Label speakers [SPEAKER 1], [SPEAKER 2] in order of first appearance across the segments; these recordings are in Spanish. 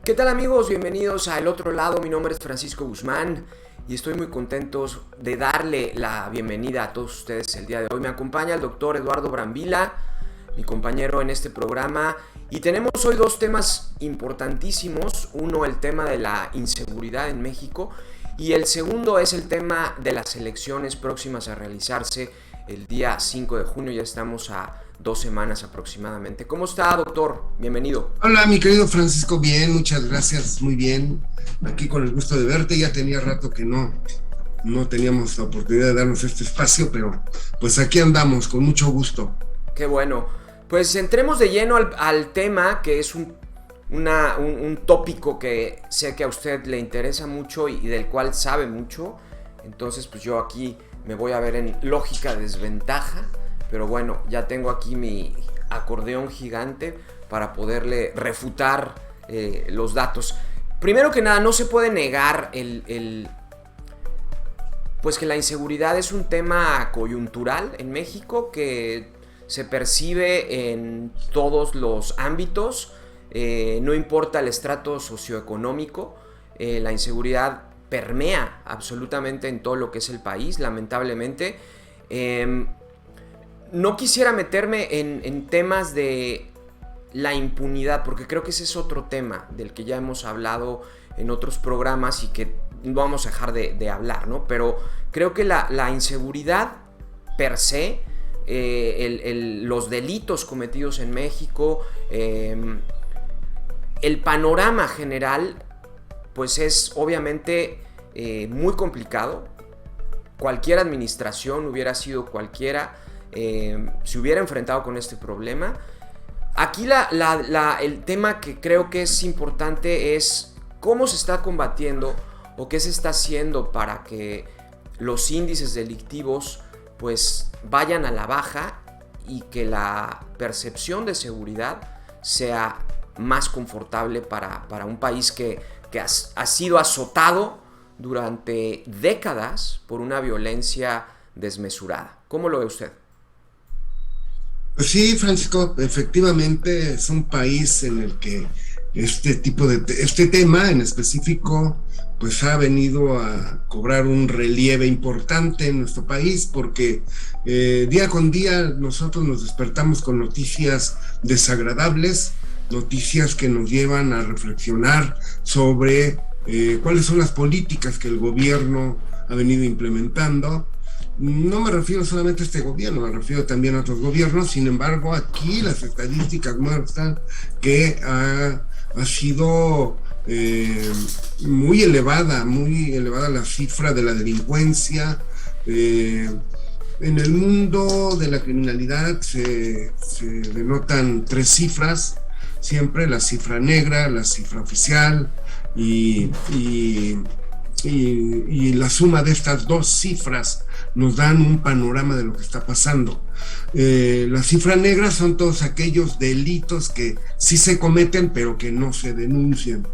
[SPEAKER 1] ¿Qué tal amigos? Bienvenidos a El Otro Lado, mi nombre es Francisco Guzmán y estoy muy contento de darle la bienvenida a todos ustedes el día de hoy. Me acompaña el doctor Eduardo Brambila, mi compañero en este programa, y tenemos hoy dos temas importantísimos. Uno, el tema de la inseguridad en México, y el segundo es el tema de las elecciones próximas a realizarse el día 5 de junio. Ya estamos a 2 semanas aproximadamente. ¿Cómo está, doctor? Bienvenido.
[SPEAKER 2] Hola, mi querido Francisco, bien, muchas gracias, muy bien. Aquí con el gusto de verte, ya tenía rato que no teníamos la oportunidad de darnos este espacio, pero pues aquí andamos, con mucho gusto.
[SPEAKER 1] Qué bueno. Pues entremos de lleno al tema, que es un tópico que sé que a usted le interesa mucho y del cual sabe mucho. Entonces, pues yo aquí me voy a ver en lógica desventaja, pero bueno, ya tengo aquí mi acordeón gigante para poderle refutar los datos. Primero que nada, no se puede negar pues que la inseguridad es un tema coyuntural en México que se percibe en todos los ámbitos, no importa el estrato socioeconómico, la inseguridad permea absolutamente en todo lo que es el país, lamentablemente. No quisiera meterme en temas de la impunidad, porque creo que ese es otro tema del que ya hemos hablado en otros programas y que no vamos a dejar de hablar, ¿no? Pero creo que la inseguridad per se, los delitos cometidos en México, el panorama general, pues es obviamente muy complicado. Cualquier administración, hubiera sido cualquiera, se hubiera enfrentado con este problema. Aquí el tema que creo que es importante es cómo se está combatiendo o qué se está haciendo para que los índices delictivos pues vayan a la baja y que la percepción de seguridad sea más confortable para un país que ha sido azotado durante décadas por una violencia desmesurada. ¿Cómo lo ve usted?
[SPEAKER 2] Pues sí, Francisco, efectivamente es un país en el que este tema en específico pues ha venido a cobrar un relieve importante en nuestro país, porque día con día nosotros nos despertamos con noticias desagradables, noticias que nos llevan a reflexionar sobre cuáles son las políticas que el gobierno ha venido implementando. No me refiero solamente a este gobierno, me refiero también a otros gobiernos. Sin embargo, aquí las estadísticas muestran que ha sido muy elevada la cifra de la delincuencia. En el mundo de la criminalidad se denotan 3 cifras, siempre: la cifra negra, la cifra oficial y la suma de estas 2 cifras nos dan un panorama de lo que está pasando. La cifra negra son todos aquellos delitos que sí se cometen pero que no se denuncian.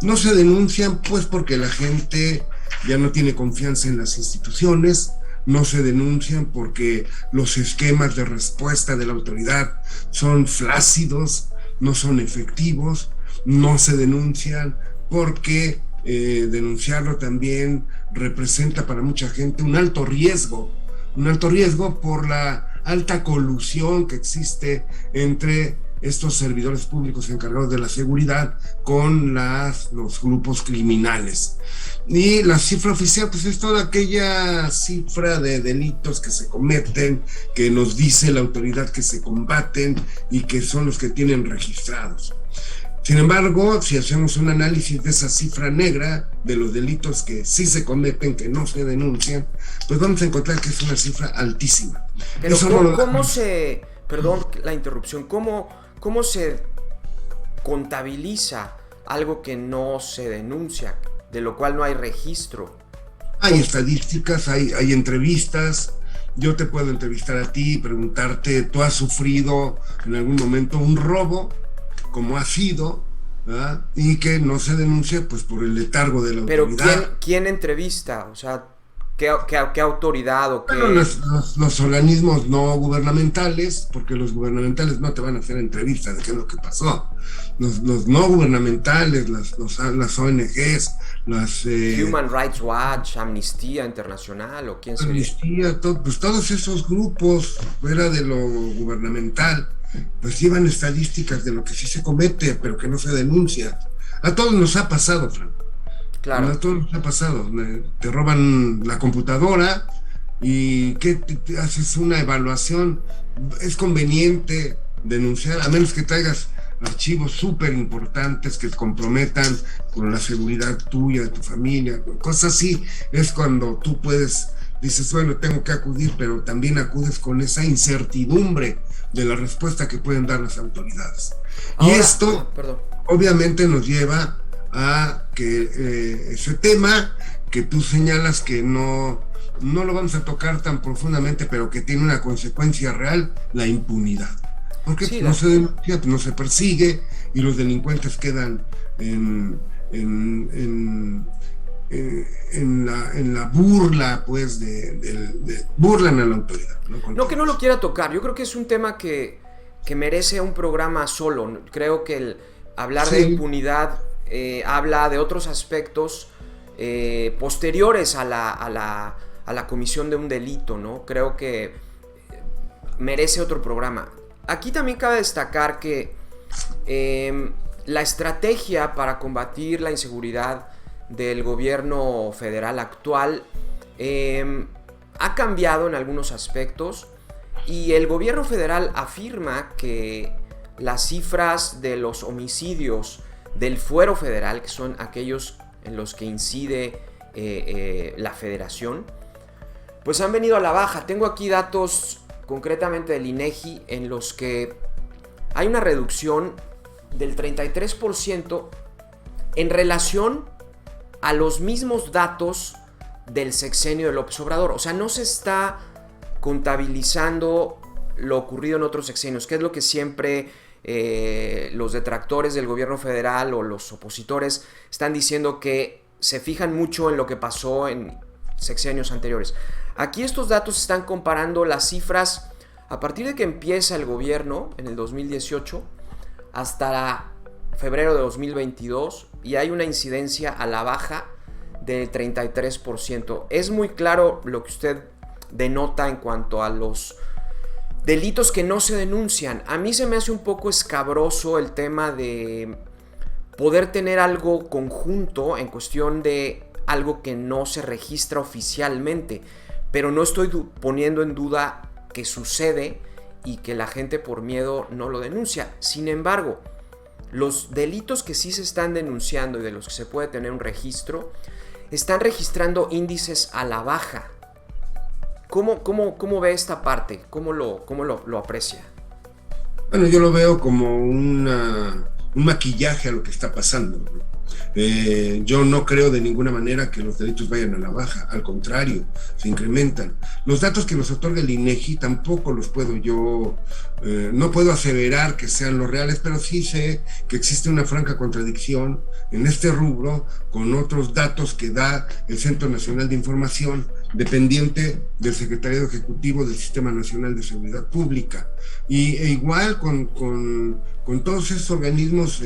[SPEAKER 2] No se denuncian pues porque la gente ya no tiene confianza en las instituciones, no se denuncian porque los esquemas de respuesta de la autoridad son flácidos, no son efectivos, no se denuncian porque denunciarlo también representa para mucha gente un alto riesgo por la alta colusión que existe entre estos servidores públicos encargados de la seguridad con los grupos criminales. Y la cifra oficial pues es toda aquella cifra de delitos que se cometen, que nos dice la autoridad que se combaten y que son los que tienen registrados. Sin embargo, si hacemos un análisis de esa cifra negra, de los delitos que sí se cometen, que no se denuncian, pues vamos a encontrar que es una cifra altísima.
[SPEAKER 1] Pero perdón la interrupción, ¿cómo se contabiliza algo que no se denuncia, de lo cual no hay registro?
[SPEAKER 2] Hay estadísticas, hay entrevistas. Yo te puedo entrevistar a ti y preguntarte: ¿tú has sufrido en algún momento un robo? Como ha sido, ¿verdad? Y que no se denuncia pues por el letargo de la autoridad.
[SPEAKER 1] Pero ¿quién entrevista? O sea, ¿Qué autoridad o
[SPEAKER 2] Bueno,
[SPEAKER 1] qué?
[SPEAKER 2] los organismos no gubernamentales, porque los gubernamentales no te van a hacer entrevistas de qué es lo que pasó. Los no gubernamentales, las ONGs, las
[SPEAKER 1] Human Rights Watch, Amnistía Internacional o quién sería.
[SPEAKER 2] Amnistía, pues todos esos grupos fuera de lo gubernamental, pues llevan estadísticas de lo que sí se comete, pero que no se denuncia. A todos nos ha pasado, Frank.
[SPEAKER 1] Claro.
[SPEAKER 2] A todos nos ha pasado. Te roban la computadora y ¿qué te haces una evaluación? Es conveniente denunciar, a menos que traigas archivos súper importantes que comprometan con la seguridad tuya, de tu familia, cosas así. Es cuando tú dices, bueno, tengo que acudir, pero también acudes con esa incertidumbre de la respuesta que pueden dar las autoridades.
[SPEAKER 1] Ahora,
[SPEAKER 2] y esto, obviamente, nos lleva a que ese tema que tú señalas que no lo vamos a tocar tan profundamente, pero que tiene una consecuencia real, la impunidad. Porque sí, no se denuncia, no se persigue y los delincuentes quedan en la burla, pues, burlan a la autoridad.
[SPEAKER 1] No que no lo quiera tocar, yo creo que es un tema que merece un programa solo. Creo que el hablar de impunidad habla de otros aspectos posteriores a la comisión de un delito, ¿no? Creo que merece otro programa. Aquí también cabe destacar que la estrategia para combatir la inseguridad del gobierno federal actual ha cambiado en algunos aspectos y el gobierno federal afirma que las cifras de los homicidios del fuero federal, que son aquellos en los que incide la federación, pues han venido a la baja. Tengo aquí datos concretamente del INEGI en los que hay una reducción del 33% en relación a los mismos datos del sexenio de López Obrador. O sea, no se está contabilizando lo ocurrido en otros sexenios, que es lo que siempre los detractores del gobierno federal o los opositores están diciendo, que se fijan mucho en lo que pasó en sexenios anteriores. Aquí estos datos están comparando las cifras a partir de que empieza el gobierno en el 2018 hasta febrero de 2022 y hay una incidencia a la baja del 33%. Es muy claro lo que usted denota en cuanto a los delitos que no se denuncian. A mí se me hace un poco escabroso el tema de poder tener algo conjunto en cuestión de algo que no se registra oficialmente, pero no estoy poniendo en duda que sucede y que la gente por miedo no lo denuncia. Sin embargo, los delitos que sí se están denunciando y de los que se puede tener un registro, están registrando índices a la baja. ¿Cómo ve esta parte? ¿Cómo lo aprecia?
[SPEAKER 2] Bueno, yo lo veo como un maquillaje a lo que está pasando, ¿no? Yo no creo de ninguna manera que los delitos vayan a la baja, al contrario, se incrementan. Los datos que nos otorga el INEGI tampoco los puedo yo, no puedo aseverar que sean los reales, pero sí sé que existe una franca contradicción en este rubro con otros datos que da el Centro Nacional de Información, dependiente del Secretariado Ejecutivo del Sistema Nacional de Seguridad Pública, e igual con todos esos organismos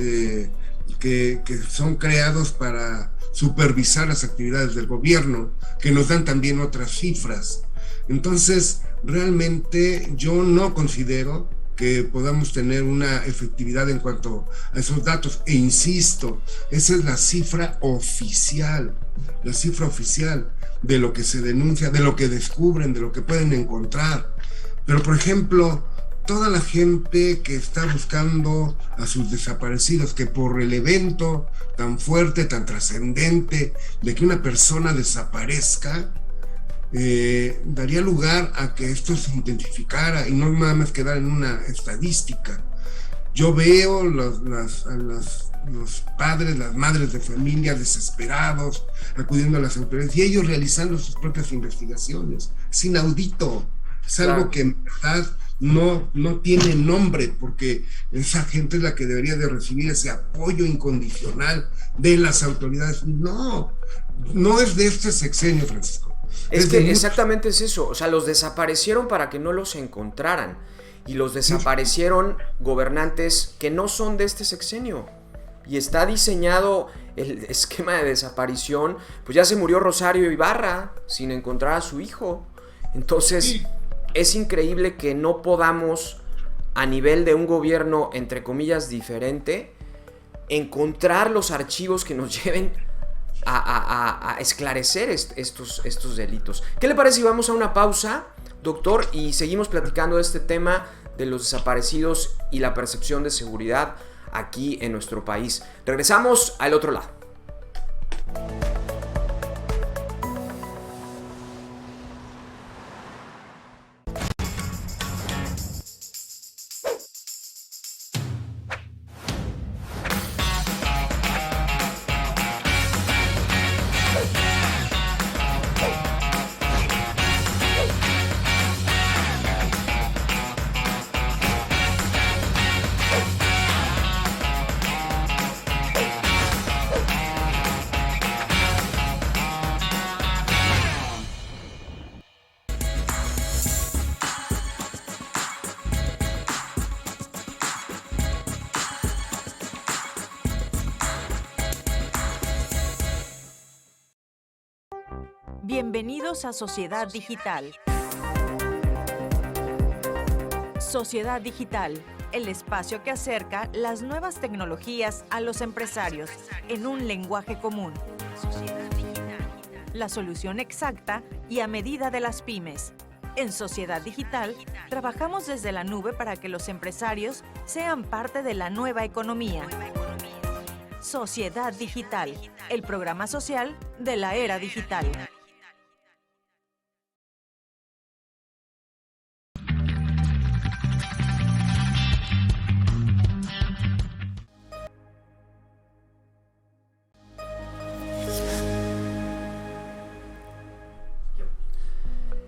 [SPEAKER 2] que son creados para supervisar las actividades del gobierno, que nos dan también otras cifras. Entonces, realmente yo no considero que podamos tener una efectividad en cuanto a esos datos, e insisto, esa es la cifra oficial de lo que se denuncia, de lo que descubren, de lo que pueden encontrar. Pero, por ejemplo, toda la gente que está buscando a sus desaparecidos, que por el evento tan fuerte, tan trascendente de que una persona desaparezca, daría lugar a que esto se intensificara y no nada más quedar en una estadística. Yo veo los padres, las madres de familia desesperados, acudiendo a las autoridades y ellos realizando sus propias investigaciones. Es inaudito, es algo que en verdad no tiene nombre, porque esa gente es la que debería de recibir ese apoyo incondicional de las autoridades. No es de este sexenio, Francisco.
[SPEAKER 1] Es que exactamente es eso, o sea, los desaparecieron para que no los encontraran y los desaparecieron gobernantes que no son de este sexenio y está diseñado el esquema de desaparición, pues ya se murió Rosario Ibarra sin encontrar a su hijo, entonces es increíble que no podamos a nivel de un gobierno entre comillas diferente encontrar los archivos que nos lleven a esclarecer estos delitos. ¿Qué le parece si vamos a una pausa, doctor, y seguimos platicando de este tema de los desaparecidos y la percepción de seguridad aquí en nuestro país? Regresamos al otro lado.
[SPEAKER 3] Bienvenidos a Sociedad Digital. Sociedad Digital, el espacio que acerca las nuevas tecnologías a los empresarios en un lenguaje común. La solución exacta y a medida de las pymes. En Sociedad Digital, trabajamos desde la nube para que los empresarios sean parte de la nueva economía. Sociedad Digital, el programa social de la era digital.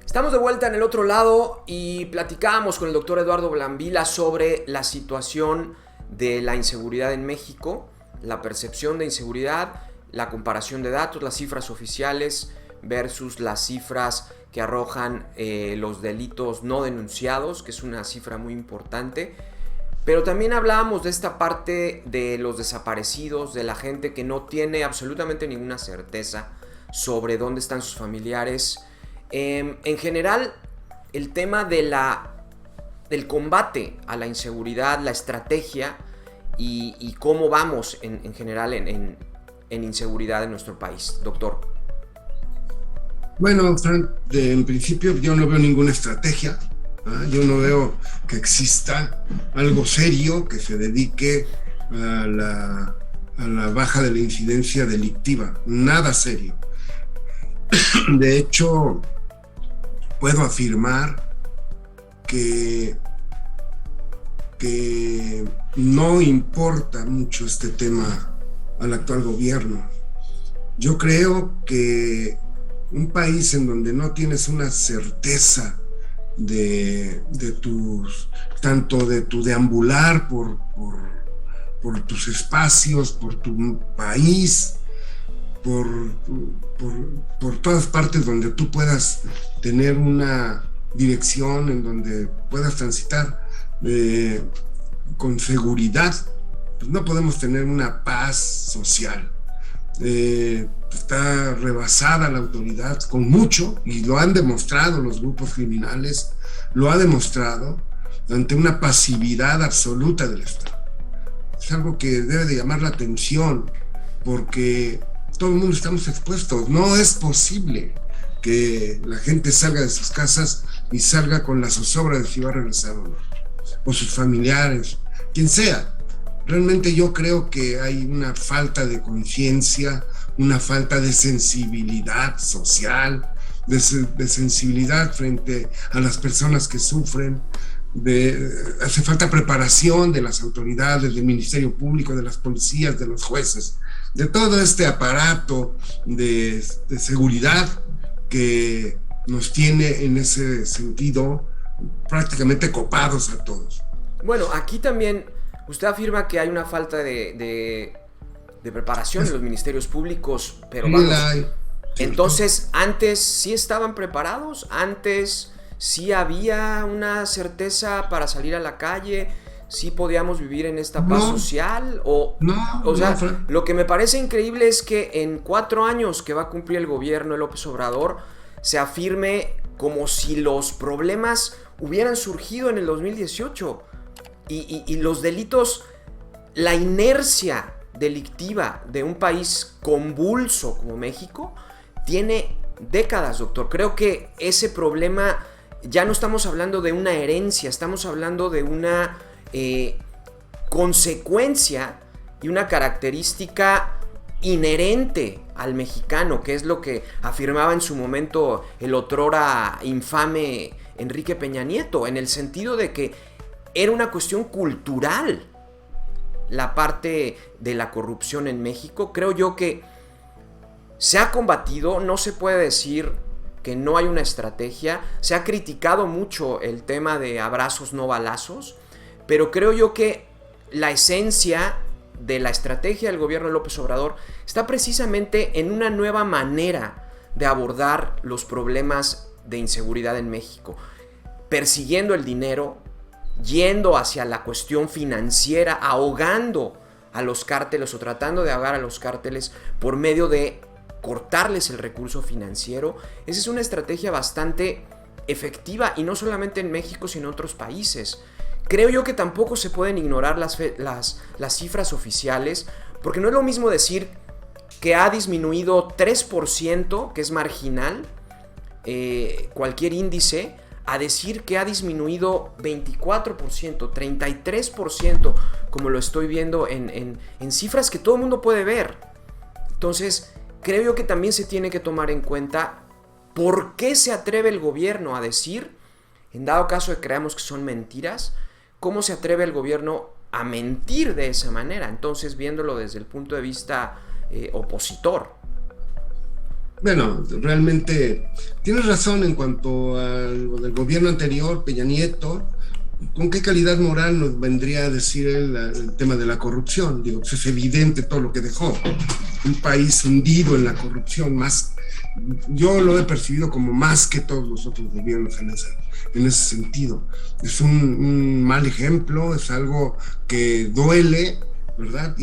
[SPEAKER 1] Estamos de vuelta en el otro lado y platicábamos con el doctor Eduardo Blambila sobre la situación de la inseguridad en México, la percepción de inseguridad, la comparación de datos, las cifras oficiales versus las cifras que arrojan los delitos no denunciados, que es una cifra muy importante. Pero también hablábamos de esta parte de los desaparecidos, de la gente que no tiene absolutamente ninguna certeza sobre dónde están sus familiares. En general, el tema del combate a la inseguridad, la estrategia y cómo vamos en general en inseguridad en nuestro país, doctor.
[SPEAKER 2] Bueno, Frank, en principio yo no veo ninguna estrategia. Yo no veo que exista algo serio que se dedique a la baja de la incidencia delictiva. Nada serio. De hecho, puedo afirmar que no importa mucho este tema al actual gobierno. Yo creo que un país en donde no tienes una certeza tanto de tu deambular por tus espacios, por tu país, por todas partes donde tú puedas tener una dirección en donde puedas transitar con seguridad, pues no podemos tener una paz social. Está rebasada la autoridad con mucho, y lo han demostrado los grupos criminales, lo ha demostrado ante una pasividad absoluta del Estado. Es algo que debe de llamar la atención, porque todo el mundo estamos expuestos. No es posible que la gente salga de sus casas y salga con la zozobra de si va a regresar o no, o sus familiares, quien sea. Realmente yo creo que hay una falta de conciencia, una falta de sensibilidad social, de sensibilidad frente a las personas que sufren. Hace falta preparación de las autoridades, del Ministerio Público, de las policías, de los jueces, de todo este aparato de seguridad que nos tiene en ese sentido prácticamente copados a todos.
[SPEAKER 1] Bueno, aquí también usted afirma que hay una falta de preparación en los ministerios públicos, pero vamos,
[SPEAKER 2] ¿cierto?
[SPEAKER 1] Entonces, antes sí estaban preparados, antes sí había una certeza para salir a la calle, sí podíamos vivir en esta paz social, o sea,
[SPEAKER 2] Fran.
[SPEAKER 1] lo que me parece increíble es que en 4 años que va a cumplir el gobierno de López Obrador, se afirme como si los problemas hubieran surgido en el 2018 y los delitos, la inercia delictiva de un país convulso como México tiene décadas, doctor. Creo que ese problema ya no estamos hablando de una herencia, estamos hablando de una consecuencia y una característica inherente al mexicano, que es lo que afirmaba en su momento el otrora infame Enrique Peña Nieto, en el sentido de que era una cuestión cultural la parte de la corrupción en México. Creo yo que se ha combatido, no se puede decir que no hay una estrategia, se ha criticado mucho el tema de abrazos no balazos, pero creo yo que la esencia de la estrategia del gobierno de López Obrador está precisamente en una nueva manera de abordar los problemas de inseguridad en México, persiguiendo el dinero, yendo hacia la cuestión financiera, ahogando a los cárteles o tratando de ahogar a los cárteles por medio de cortarles el recurso financiero. Esa es una estrategia bastante efectiva y no solamente en México sino en otros países. Creo yo que tampoco se pueden ignorar las cifras oficiales, porque no es lo mismo decir que ha disminuido 3%, que es marginal, cualquier índice, a decir que ha disminuido 24%, 33%, como lo estoy viendo en cifras que todo el mundo puede ver. Entonces, creo yo que también se tiene que tomar en cuenta por qué se atreve el gobierno a decir, en dado caso de que creamos que son mentiras, cómo se atreve el gobierno a mentir de esa manera. Entonces, viéndolo desde el punto de vista opositor.
[SPEAKER 2] Bueno, realmente tienes razón en cuanto al del gobierno anterior, Peña Nieto. ¿Con qué calidad moral nos vendría a decir el tema de la corrupción? Digo, pues es evidente todo lo que dejó. Un país hundido en la corrupción, más, yo lo he percibido como más que todos los otros gobiernos en ese sentido. Es un mal ejemplo, es algo que duele, ¿verdad?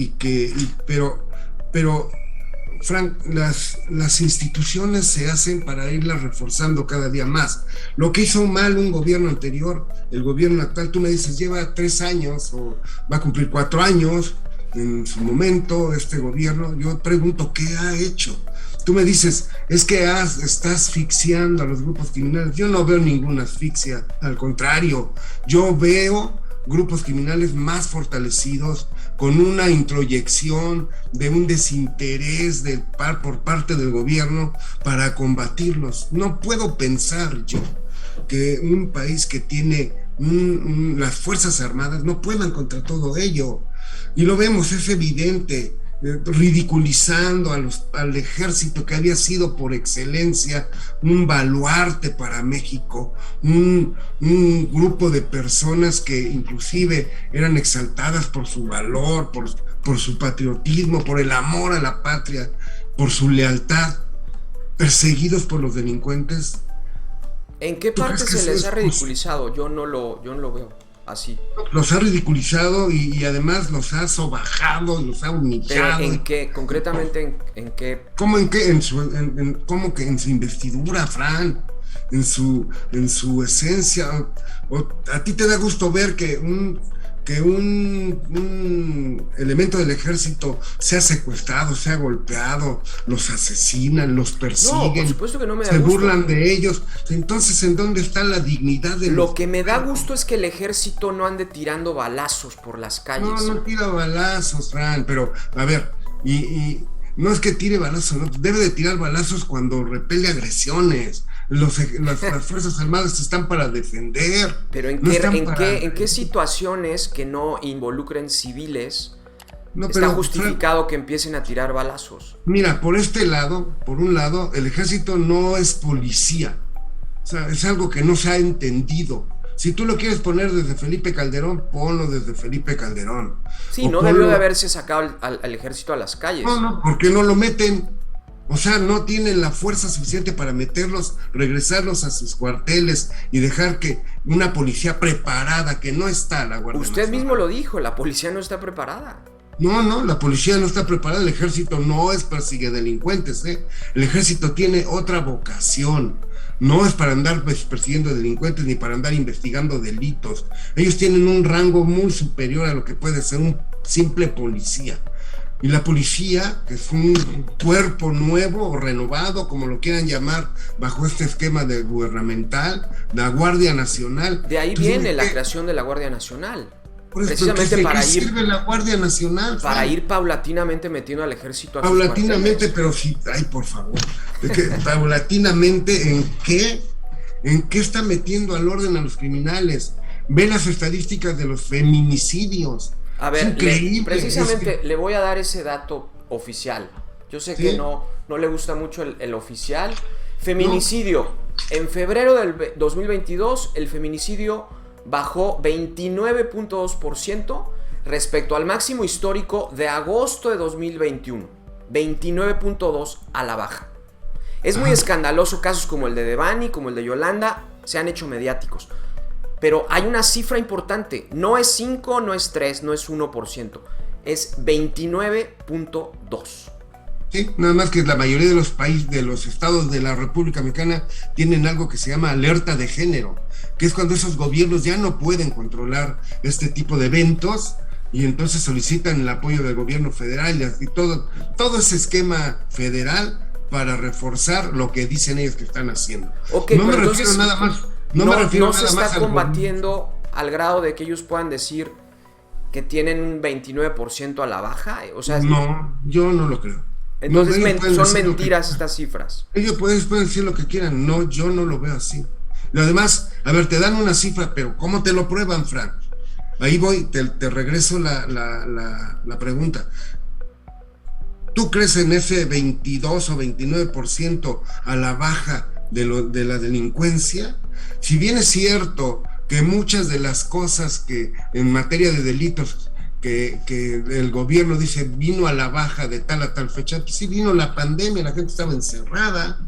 [SPEAKER 2] Pero Frank, las instituciones se hacen para irlas reforzando cada día más. Lo que hizo mal un gobierno anterior, el gobierno actual, tú me dices, lleva 3 años o va a cumplir 4 años en su momento este gobierno. Yo pregunto, ¿qué ha hecho? Tú me dices, es que está asfixiando a los grupos criminales. Yo no veo ninguna asfixia, al contrario, yo veo grupos criminales más fortalecidos, con una introyección de un desinterés por parte del gobierno para combatirlos. No puedo pensar yo que un país que tiene las Fuerzas Armadas no puedan contra todo ello. Y lo vemos, es evidente, ridiculizando al ejército que había sido por excelencia un baluarte para México, un grupo de personas que inclusive eran exaltadas por su valor, por su patriotismo, por el amor a la patria, por su lealtad, perseguidos por los delincuentes.
[SPEAKER 1] ¿En qué parte se les ha ridiculizado? Yo no lo veo así.
[SPEAKER 2] Los ha ridiculizado y además los ha sobajado, los ha humillado.
[SPEAKER 1] ¿Pero en qué? Concretamente, ¿en qué?
[SPEAKER 2] ¿Cómo en qué? ¿Cómo que en su investidura, Fran? En su esencia. ¿A ti te da gusto ver que un elemento del ejército sea secuestrado, sea golpeado, los asesinan, los persiguen?
[SPEAKER 1] No, por supuesto que no me da
[SPEAKER 2] se
[SPEAKER 1] gusto.
[SPEAKER 2] burlan de ellos. Entonces, ¿en dónde está la dignidad de
[SPEAKER 1] Lo que me da gusto es que el ejército no ande tirando balazos por las calles.
[SPEAKER 2] No tira balazos, Fran, pero a ver, y no es que tire balazos, no, debe de tirar balazos cuando repele agresiones. Las Fuerzas Armadas están para defender.
[SPEAKER 1] Pero ¿en qué situaciones que no involucren civiles está justificado que empiecen a tirar balazos?
[SPEAKER 2] Mira, por un lado, el ejército no es policía. O sea, es algo que no se ha entendido. Si tú lo quieres poner desde Felipe Calderón, ponlo desde Felipe Calderón.
[SPEAKER 1] Sí, no debió de haberse sacado al ejército a las calles.
[SPEAKER 2] No, ¿por qué no lo meten? O sea, no tienen la fuerza suficiente para meterlos, regresarlos a sus cuarteles y dejar que una policía preparada, que no está la Guardia
[SPEAKER 1] Usted
[SPEAKER 2] Nacional.
[SPEAKER 1] mismo lo dijo, la policía no está preparada.
[SPEAKER 2] No, la policía no está preparada, el ejército no es persigue delincuentes, ¿eh? El ejército tiene otra vocación, no es para andar persiguiendo delincuentes ni para andar investigando delitos. Ellos tienen un rango muy superior a lo que puede ser un simple policía. Y la policía, que es un cuerpo nuevo o renovado, como lo quieran llamar, bajo este esquema de gubernamental, la Guardia Nacional.
[SPEAKER 1] De ahí viene la creación de la Guardia Nacional.
[SPEAKER 2] Por eso,
[SPEAKER 1] Precisamente
[SPEAKER 2] ¿de
[SPEAKER 1] para
[SPEAKER 2] qué
[SPEAKER 1] ir,
[SPEAKER 2] sirve la Guardia Nacional?
[SPEAKER 1] para ir paulatinamente metiendo al ejército a
[SPEAKER 2] Paulatinamente,
[SPEAKER 1] sus
[SPEAKER 2] pero sí, ay, por favor. Es que, paulatinamente, ¿en qué está metiendo al orden a los criminales? Ve las estadísticas de los feminicidios.
[SPEAKER 1] A ver, precisamente
[SPEAKER 2] es que...
[SPEAKER 1] le voy a dar ese dato oficial. Yo sé
[SPEAKER 2] ¿Sí?
[SPEAKER 1] que no le gusta mucho el oficial. Feminicidio. No. En febrero del 2022, el feminicidio bajó 29.2% respecto al máximo histórico de agosto de 2021. 29.2% a la baja. Es muy escandaloso, casos como el de Devani, como el de Yolanda, se han hecho mediáticos. Pero hay una cifra importante, no es 5, no es 3, no es 1%, es 29.2%.
[SPEAKER 2] Sí, nada más que la mayoría de los países, de los estados de la República Mexicana tienen algo que se llama alerta de género, que es cuando esos gobiernos ya no pueden controlar este tipo de eventos y entonces solicitan el apoyo del gobierno federal y todo ese esquema federal para reforzar lo que dicen ellos que están haciendo.
[SPEAKER 1] Okay,
[SPEAKER 2] no me refiero nada más. No
[SPEAKER 1] se está combatiendo al grado de que ellos puedan decir que tienen un 29% a la baja. O sea,
[SPEAKER 2] no, yo no lo creo.
[SPEAKER 1] Entonces son mentiras estas cifras.
[SPEAKER 2] Ellos pueden decir lo que quieran. No, yo no lo veo así. Y además, a ver, te dan una cifra, pero ¿cómo te lo prueban, Frank? Ahí voy, te regreso la pregunta. ¿Tú crees en ese 22 o 29% a la baja de la delincuencia? Si bien es cierto que muchas de las cosas que en materia de delitos que el gobierno dice vino a la baja de tal a tal fecha, pues sí vino la pandemia, la gente estaba encerrada,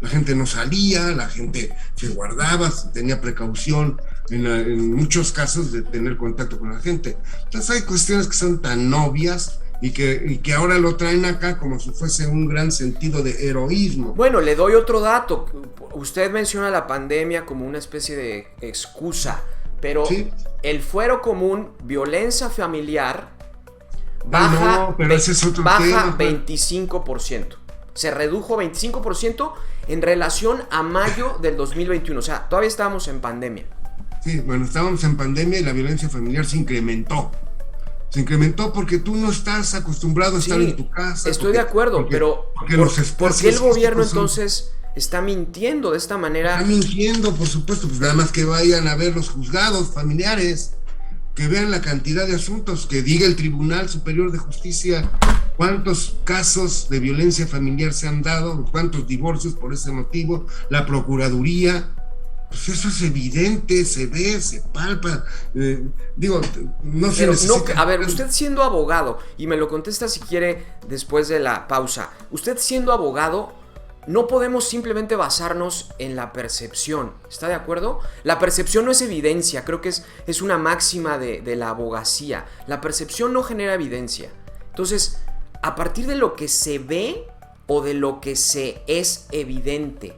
[SPEAKER 2] la gente no salía, la gente se guardaba, tenía precaución en muchos casos de tener contacto con la gente. Entonces hay cuestiones que son tan obvias y que ahora lo traen acá como si fuese un gran sentido de heroísmo.
[SPEAKER 1] Bueno, le doy otro dato. Usted menciona la pandemia como una especie de excusa, pero ¿sí? El fuero común, violencia familiar, baja 25%. Se redujo 25% en relación a mayo del 2021. O sea, todavía estábamos en pandemia.
[SPEAKER 2] Sí, bueno, estábamos en pandemia y la violencia familiar se incrementó. Se incrementó porque tú no estás acostumbrado a estar en tu casa.
[SPEAKER 1] Estoy de acuerdo, pero ¿por qué el gobierno entonces está mintiendo de esta manera?
[SPEAKER 2] Está mintiendo, por supuesto, pues nada más que vayan a ver los juzgados familiares, que vean la cantidad de asuntos, que diga el Tribunal Superior de Justicia cuántos casos de violencia familiar se han dado, cuántos divorcios por ese motivo, la Procuraduría. Pues eso es evidente, se ve, se palpa. No se necesita.
[SPEAKER 1] A ver, usted siendo abogado, y me lo contesta si quiere después de la pausa, usted siendo abogado, no podemos simplemente basarnos en la percepción, ¿está de acuerdo? La percepción no es evidencia, creo que es una máxima de la abogacía. La percepción no genera evidencia. Entonces, a partir de lo que se ve o de lo que se es evidente,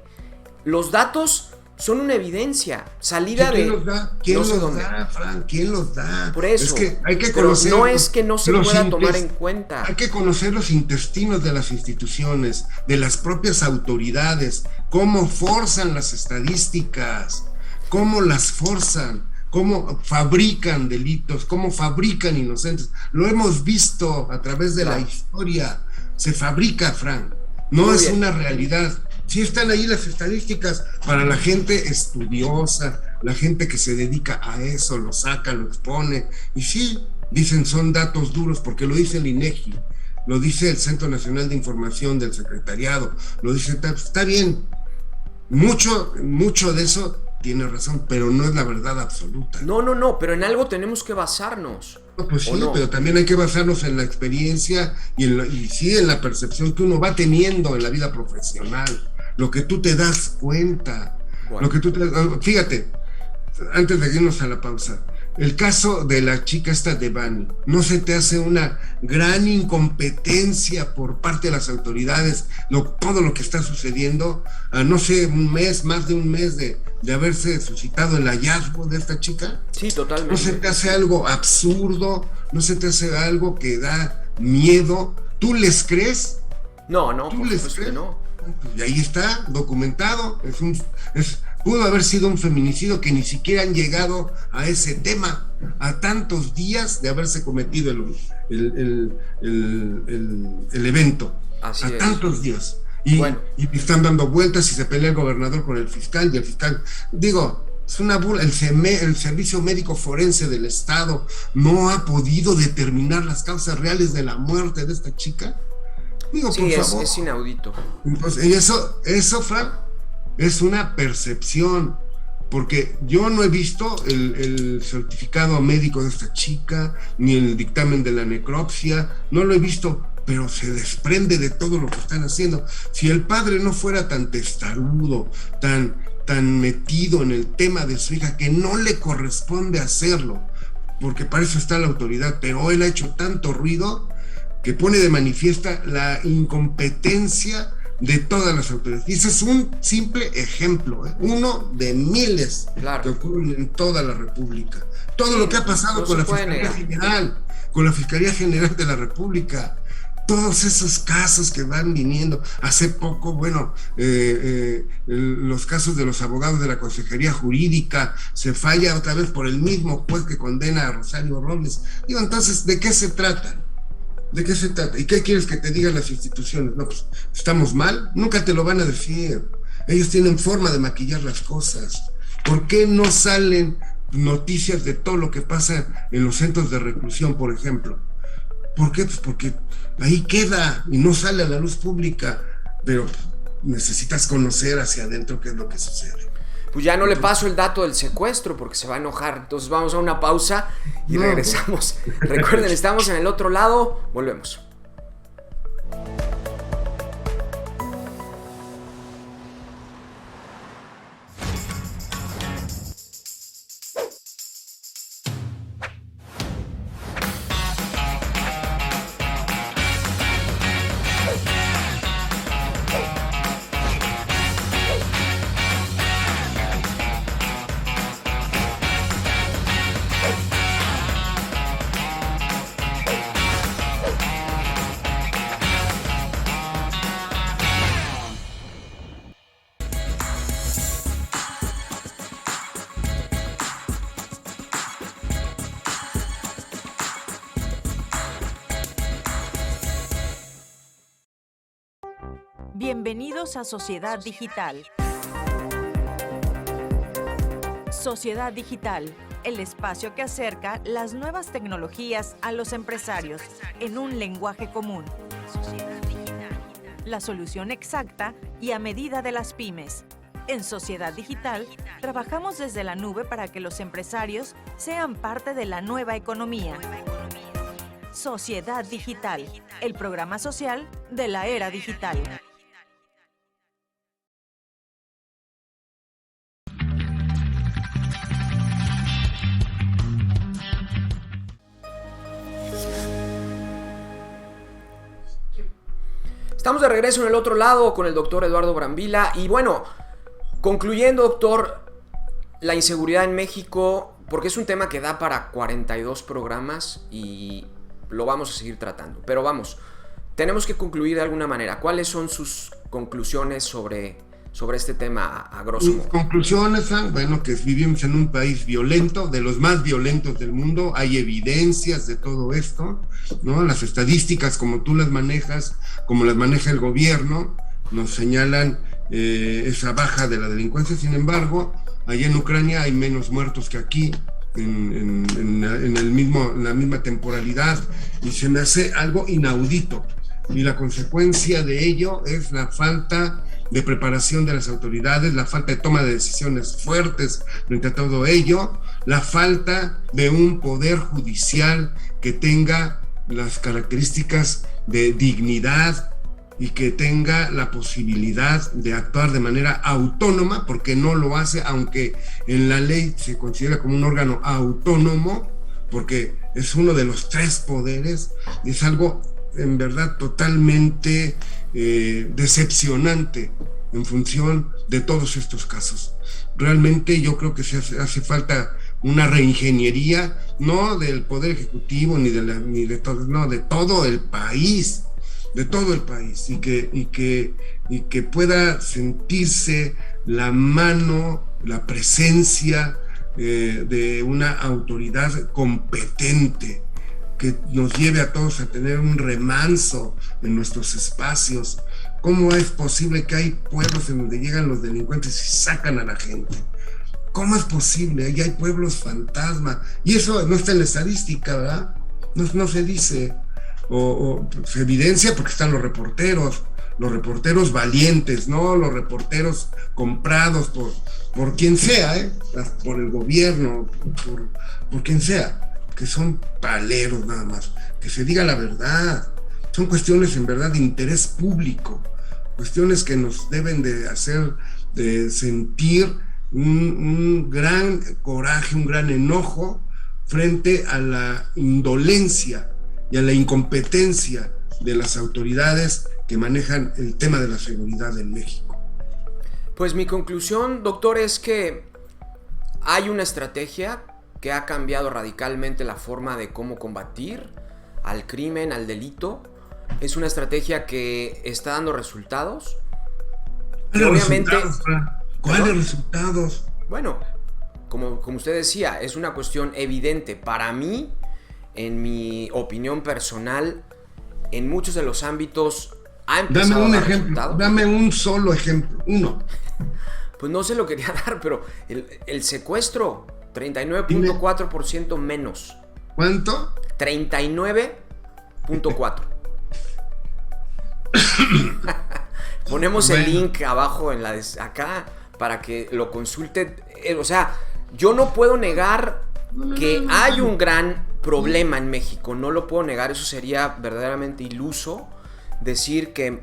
[SPEAKER 1] los datos son una evidencia, salida de...
[SPEAKER 2] ¿Quién los da, Frank? ¿Quién los da?
[SPEAKER 1] Por eso,
[SPEAKER 2] es que hay que conocer,
[SPEAKER 1] no es que no se pueda tomar en cuenta.
[SPEAKER 2] Hay que conocer los intestinos de las instituciones, de las propias autoridades, cómo forzan las estadísticas, cómo las forzan, cómo fabrican delitos, cómo fabrican inocentes. Lo hemos visto a través de la historia. Se fabrica, Frank. No es una realidad. Sí están ahí las estadísticas para la gente estudiosa, la gente que se dedica a eso, lo saca, lo expone. Y sí, dicen son datos duros porque lo dice el INEGI, lo dice el Centro Nacional de Información del Secretariado, lo dice, está bien, mucho de eso tiene razón, pero no es la verdad absoluta.
[SPEAKER 1] No, pero en algo tenemos que basarnos.
[SPEAKER 2] Pues sí,
[SPEAKER 1] no?
[SPEAKER 2] pero también hay que basarnos en la experiencia y en la percepción que uno va teniendo en la vida profesional, lo que tú te das cuenta,
[SPEAKER 1] Bueno.
[SPEAKER 2] Fíjate, antes de irnos a la pausa, el caso de la chica esta de Bani, ¿no se te hace una gran incompetencia por parte de las autoridades todo lo que está sucediendo? No sé, más de un mes de haberse suscitado el hallazgo de esta chica.
[SPEAKER 1] Sí, totalmente.
[SPEAKER 2] ¿No se te hace algo absurdo? ¿No se te hace algo que da miedo? ¿Tú les crees?
[SPEAKER 1] No,
[SPEAKER 2] ¿Tú
[SPEAKER 1] por
[SPEAKER 2] les
[SPEAKER 1] supuesto
[SPEAKER 2] crees?
[SPEAKER 1] que no.
[SPEAKER 2] Y ahí está, documentado. Pudo haber sido un feminicidio que ni siquiera han llegado a ese tema, a tantos días de haberse cometido el evento.
[SPEAKER 1] Así
[SPEAKER 2] a
[SPEAKER 1] es.
[SPEAKER 2] Tantos días. Y están dando vueltas y se pelea el gobernador con el fiscal, y el fiscal, es una burla. El Servicio Médico Forense del Estado no ha podido determinar las causas reales de la muerte de esta chica.
[SPEAKER 1] Sí,
[SPEAKER 2] por favor.
[SPEAKER 1] Es inaudito.
[SPEAKER 2] Entonces, eso, Frank, es una percepción, porque yo no he visto el certificado médico de esta chica, ni el dictamen de la necropsia, no lo he visto, pero se desprende de todo lo que están haciendo. Si el padre no fuera tan testarudo, tan metido en el tema de su hija, que no le corresponde hacerlo, porque para eso está la autoridad, pero él ha hecho tanto ruido que pone de manifiesta la incompetencia de todas las autoridades. Y ese es un simple ejemplo, uno de miles que ocurren en toda la República. Todo lo que ha pasado con la Fiscalía General de la República, todos esos casos que van viniendo. Hace poco, los casos de los abogados de la Consejería Jurídica, se falla otra vez por el mismo juez que condena a Rosario Robles. Entonces, ¿de qué se trata? ¿De qué se trata? ¿Y qué quieres que te digan las instituciones? No, pues, ¿estamos mal? Nunca te lo van a decir. Ellos tienen forma de maquillar las cosas. ¿Por qué no salen noticias de todo lo que pasa en los centros de reclusión, por ejemplo? ¿Por qué? Pues porque ahí queda y no sale a la luz pública, pero necesitas conocer hacia adentro qué es lo que sucede.
[SPEAKER 1] Pues ya no le paso el dato del secuestro porque se va a enojar. Entonces vamos a una pausa y regresamos. Recuerden, estamos en el otro lado. Volvemos.
[SPEAKER 3] Bienvenidos a Sociedad Digital. Sociedad Digital, el espacio que acerca las nuevas tecnologías a los empresarios en un lenguaje común. La solución exacta y a medida de las pymes. En Sociedad Digital, trabajamos desde la nube para que los empresarios sean parte de la nueva economía. Sociedad Digital, el programa social de la era digital.
[SPEAKER 1] Estamos de regreso en el otro lado con el doctor Eduardo Brambila. Y bueno, concluyendo, doctor, la inseguridad en México, porque es un tema que da para 42 programas y lo vamos a seguir tratando. Pero vamos, tenemos que concluir de alguna manera. ¿Cuáles son sus conclusiones sobre este tema a grosso modo?
[SPEAKER 2] Mis conclusiones, que vivimos en un país violento, de los más violentos del mundo. Hay evidencias de todo esto, ¿no? Las estadísticas, como tú las manejas, como las maneja el gobierno, nos señalan esa baja de la delincuencia. Sin embargo, allá en Ucrania hay menos muertos que aquí, en la misma temporalidad, y se me hace algo inaudito. Y la consecuencia de ello es la falta de preparación de las autoridades, la falta de toma de decisiones fuertes frente a todo ello, la falta de un poder judicial que tenga las características de dignidad y que tenga la posibilidad de actuar de manera autónoma, porque no lo hace, aunque en la ley se considera como un órgano autónomo, porque es uno de los 3 poderes, y es algo en verdad totalmente decepcionante en función de todos estos casos. Realmente yo creo que hace falta una reingeniería, no del Poder Ejecutivo ni de todo, no, de todo el país, y que pueda sentirse la mano, la presencia de una autoridad competente que nos lleve a todos a tener un remanso en nuestros espacios. ¿Cómo es posible que hay pueblos en donde llegan los delincuentes y sacan a la gente? ¿Cómo es posible? Ahí hay pueblos fantasma. Y eso no está en la estadística, ¿verdad? No se dice. O se evidencia porque están los reporteros valientes, ¿no? Los reporteros comprados por quien sea, por el gobierno, por quien sea, que son paleros nada más. Que se diga la verdad. Son cuestiones en verdad de interés público, cuestiones que nos deben de hacer de sentir un gran coraje, un gran enojo frente a la indolencia y a la incompetencia de las autoridades que manejan el tema de la seguridad en México.
[SPEAKER 1] Pues mi conclusión, doctor, es que hay una estrategia que ha cambiado radicalmente la forma de cómo combatir al crimen, al delito. Es una estrategia que está dando resultados.
[SPEAKER 2] ¿Cuáles resultados?
[SPEAKER 1] Bueno, como usted decía, es una cuestión evidente. Para mí, en mi opinión personal, en muchos de los ámbitos ha empezado a dar resultados.
[SPEAKER 2] Dame un solo ejemplo, uno.
[SPEAKER 1] Pues no se lo quería dar, pero el secuestro, 39.4% menos.
[SPEAKER 2] ¿Cuánto?
[SPEAKER 1] 39.4. Ponemos el link abajo en acá para que lo consulte. O sea, yo no puedo negar que hay un gran problema en México. No lo puedo negar. Eso sería verdaderamente iluso decir que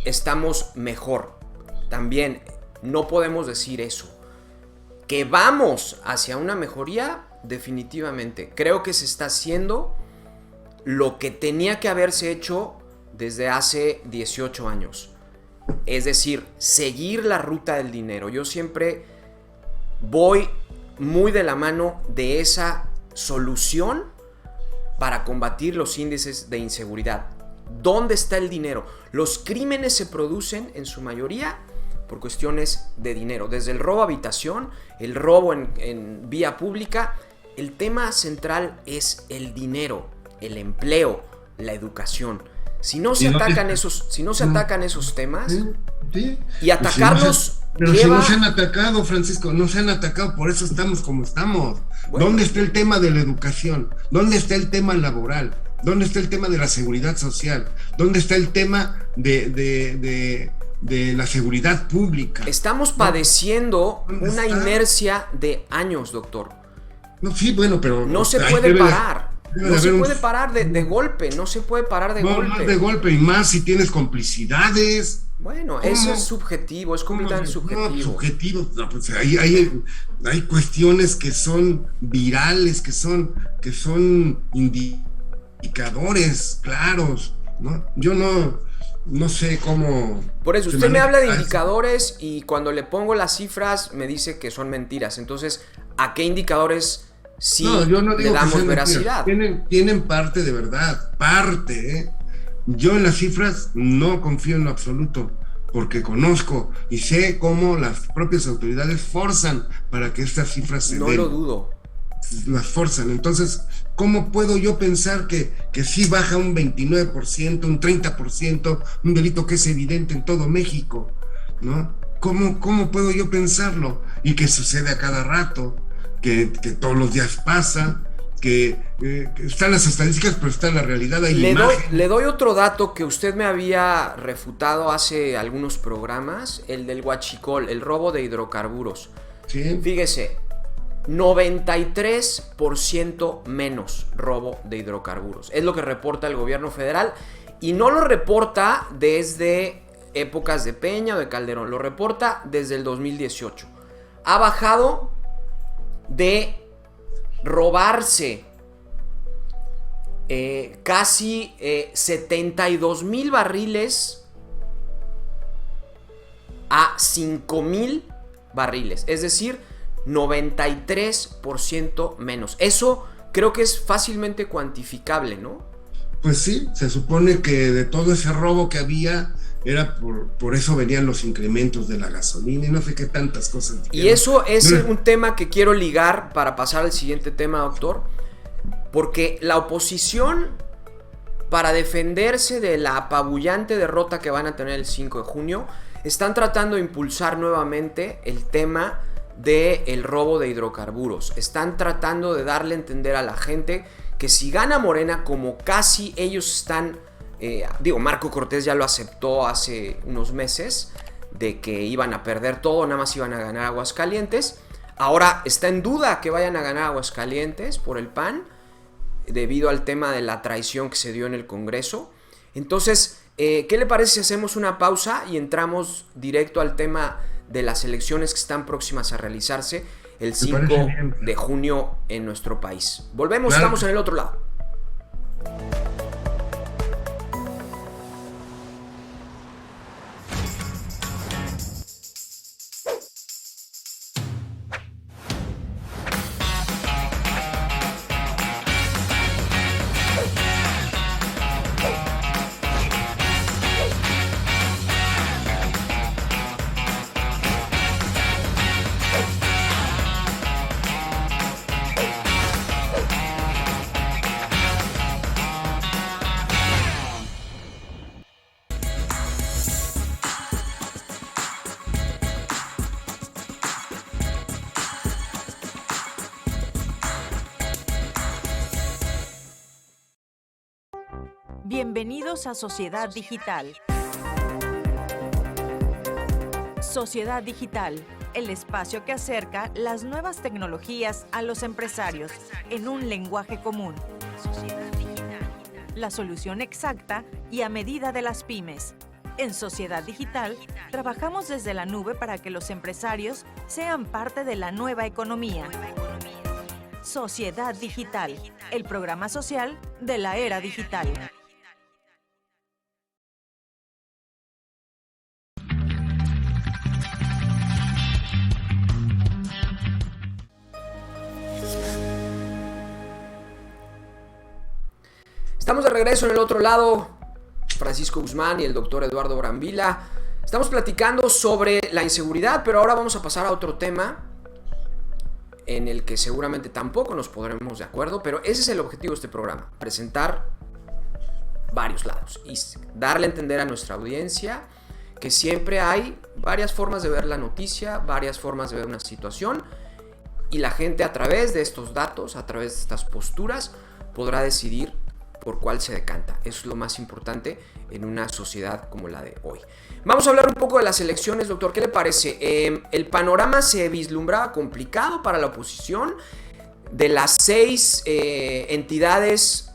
[SPEAKER 1] estamos mejor. También no podemos decir eso. Que vamos hacia una mejoría, definitivamente. Creo que se está haciendo lo que tenía que haberse hecho desde hace 18 años. Es decir, seguir la ruta del dinero. Yo siempre voy muy de la mano de esa solución para combatir los índices de inseguridad. ¿Dónde está el dinero? Los crímenes se producen en su mayoría por cuestiones de dinero. Desde el robo a habitación, el robo en vía pública. El tema central es el dinero, el empleo, la educación. Si no se atacan esos temas,
[SPEAKER 2] sí.
[SPEAKER 1] Y atacarlos
[SPEAKER 2] Pero si no se han atacado, Francisco, no se han atacado, por eso estamos como estamos. Bueno, ¿dónde está el tema de la educación? ¿Dónde está el tema laboral? ¿Dónde está el tema de la seguridad social? ¿Dónde está el tema de la seguridad pública?
[SPEAKER 1] Estamos padeciendo una inercia de años, doctor.
[SPEAKER 2] No, sí, bueno, pero
[SPEAKER 1] no se puede parar. No se puede parar de golpe, no se puede parar de golpe.
[SPEAKER 2] No de golpe, y más si tienes complicidades.
[SPEAKER 1] Bueno, eso es subjetivo, es completamente subjetivo.
[SPEAKER 2] No, subjetivo, no, pues hay cuestiones que son virales, que son indicadores claros, ¿no? Yo no sé cómo.
[SPEAKER 1] Por eso, usted me habla de indicadores y cuando le pongo las cifras me dice que son mentiras. Entonces, ¿a qué indicadores le damos veracidad?
[SPEAKER 2] Tienen parte de verdad, parte, ¿eh? Yo en las cifras no confío en lo absoluto, porque conozco y sé cómo las propias autoridades forzan para que estas cifras se den.
[SPEAKER 1] No lo dudo.
[SPEAKER 2] Las forzan. Entonces, ¿cómo puedo yo pensar que sí baja un 29%, un 30%, un delito que es evidente en todo México, ¿no? ¿Cómo puedo yo pensarlo? Y que sucede a cada rato, que todos los días pasa, que están las estadísticas, pero está la realidad, hay imagen.
[SPEAKER 1] Le doy otro dato que usted me había refutado hace algunos programas, el del huachicol, el robo de hidrocarburos.
[SPEAKER 2] ¿Sí?
[SPEAKER 1] Fíjese, 93% menos robo de hidrocarburos. Es lo que reporta el gobierno federal y no lo reporta desde épocas de Peña o de Calderón, lo reporta desde el 2018. Ha bajado de robarse casi 72,000 barriles a 5,000 barriles, es decir, 93% menos. Eso creo que es fácilmente cuantificable, ¿no?
[SPEAKER 2] Pues sí, se supone que de todo ese robo que había, era por eso venían los incrementos de la gasolina y no sé qué tantas cosas.
[SPEAKER 1] Y eso es un tema que quiero ligar para pasar al siguiente tema, doctor, porque la oposición, para defenderse de la apabullante derrota que van a tener el 5 de junio, están tratando de impulsar nuevamente el tema del robo de hidrocarburos. Están tratando de darle a entender a la gente que si gana Morena, como casi ellos están... Marco Cortés ya lo aceptó hace unos meses, de que iban a perder todo, nada más iban a ganar Aguascalientes. Ahora está en duda que vayan a ganar Aguascalientes por el PAN, debido al tema de la traición que se dio en el Congreso. Entonces, ¿qué le parece si hacemos una pausa y entramos directo al tema de las elecciones que están próximas a realizarse el 5 de junio en nuestro país? Volvemos, claro. Estamos en el otro lado.
[SPEAKER 3] Bienvenidos a Sociedad Digital. Sociedad Digital, el espacio que acerca las nuevas tecnologías a los empresarios en un lenguaje común. Sociedad Digital, la solución exacta y a medida de las pymes. En Sociedad Digital, trabajamos desde la nube para que los empresarios sean parte de la nueva economía. Sociedad Digital, el programa social de la era digital.
[SPEAKER 1] Estamos de regreso en el otro lado, Francisco Guzmán y el doctor Eduardo Brambila. Estamos platicando sobre la inseguridad, pero ahora vamos a pasar a otro tema en el que seguramente tampoco nos pondremos de acuerdo, pero ese es el objetivo de este programa, presentar varios lados y darle a entender a nuestra audiencia que siempre hay varias formas de ver la noticia, varias formas de ver una situación, y la gente a través de estos datos, a través de estas posturas, podrá decidir por cuál se decanta. Eso es lo más importante en una sociedad como la de hoy. Vamos a hablar un poco de las elecciones, doctor. ¿Qué le parece? El panorama se vislumbraba complicado para la oposición. De las 6 entidades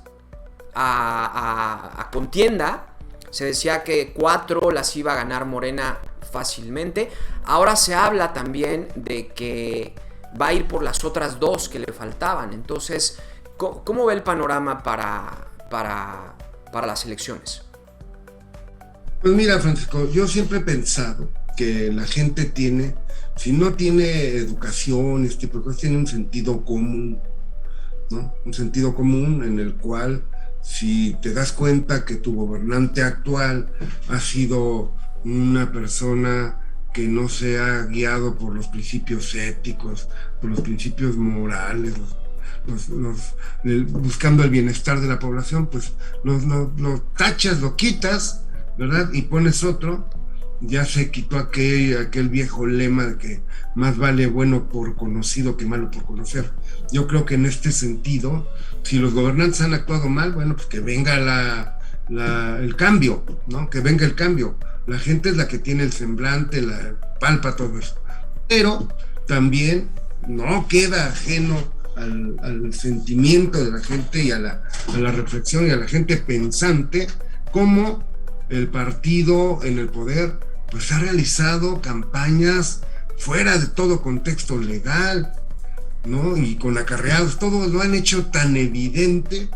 [SPEAKER 1] a contienda, se decía que 4 las iba a ganar Morena fácilmente. Ahora se habla también de que va a ir por las otras 2 que le faltaban. Entonces, ¿cómo ve el panorama para las elecciones?
[SPEAKER 2] Pues mira, Francisco, yo siempre he pensado que la gente tiene, si no tiene educación, pues tiene un sentido común, ¿no? Un sentido común en el cual, si te das cuenta que tu gobernante actual ha sido una persona que no se ha guiado por los principios éticos, por los principios morales, buscando el bienestar de la población, pues lo tachas, lo quitas, ¿verdad? Y pones otro ya se quitó aquel viejo lema de que más vale bueno por conocido que malo por conocer. Yo creo que en este sentido, si los gobernantes han actuado mal, bueno, pues que venga el cambio, ¿no? Que venga el cambio. La gente es la que tiene el semblante, la palpa, todo eso. Pero también no queda ajeno al sentimiento de la gente y a la reflexión y a la gente pensante, como el partido en el poder pues ha realizado campañas fuera de todo contexto legal, ¿no? Y con acarreados, todo lo han hecho tan evidente,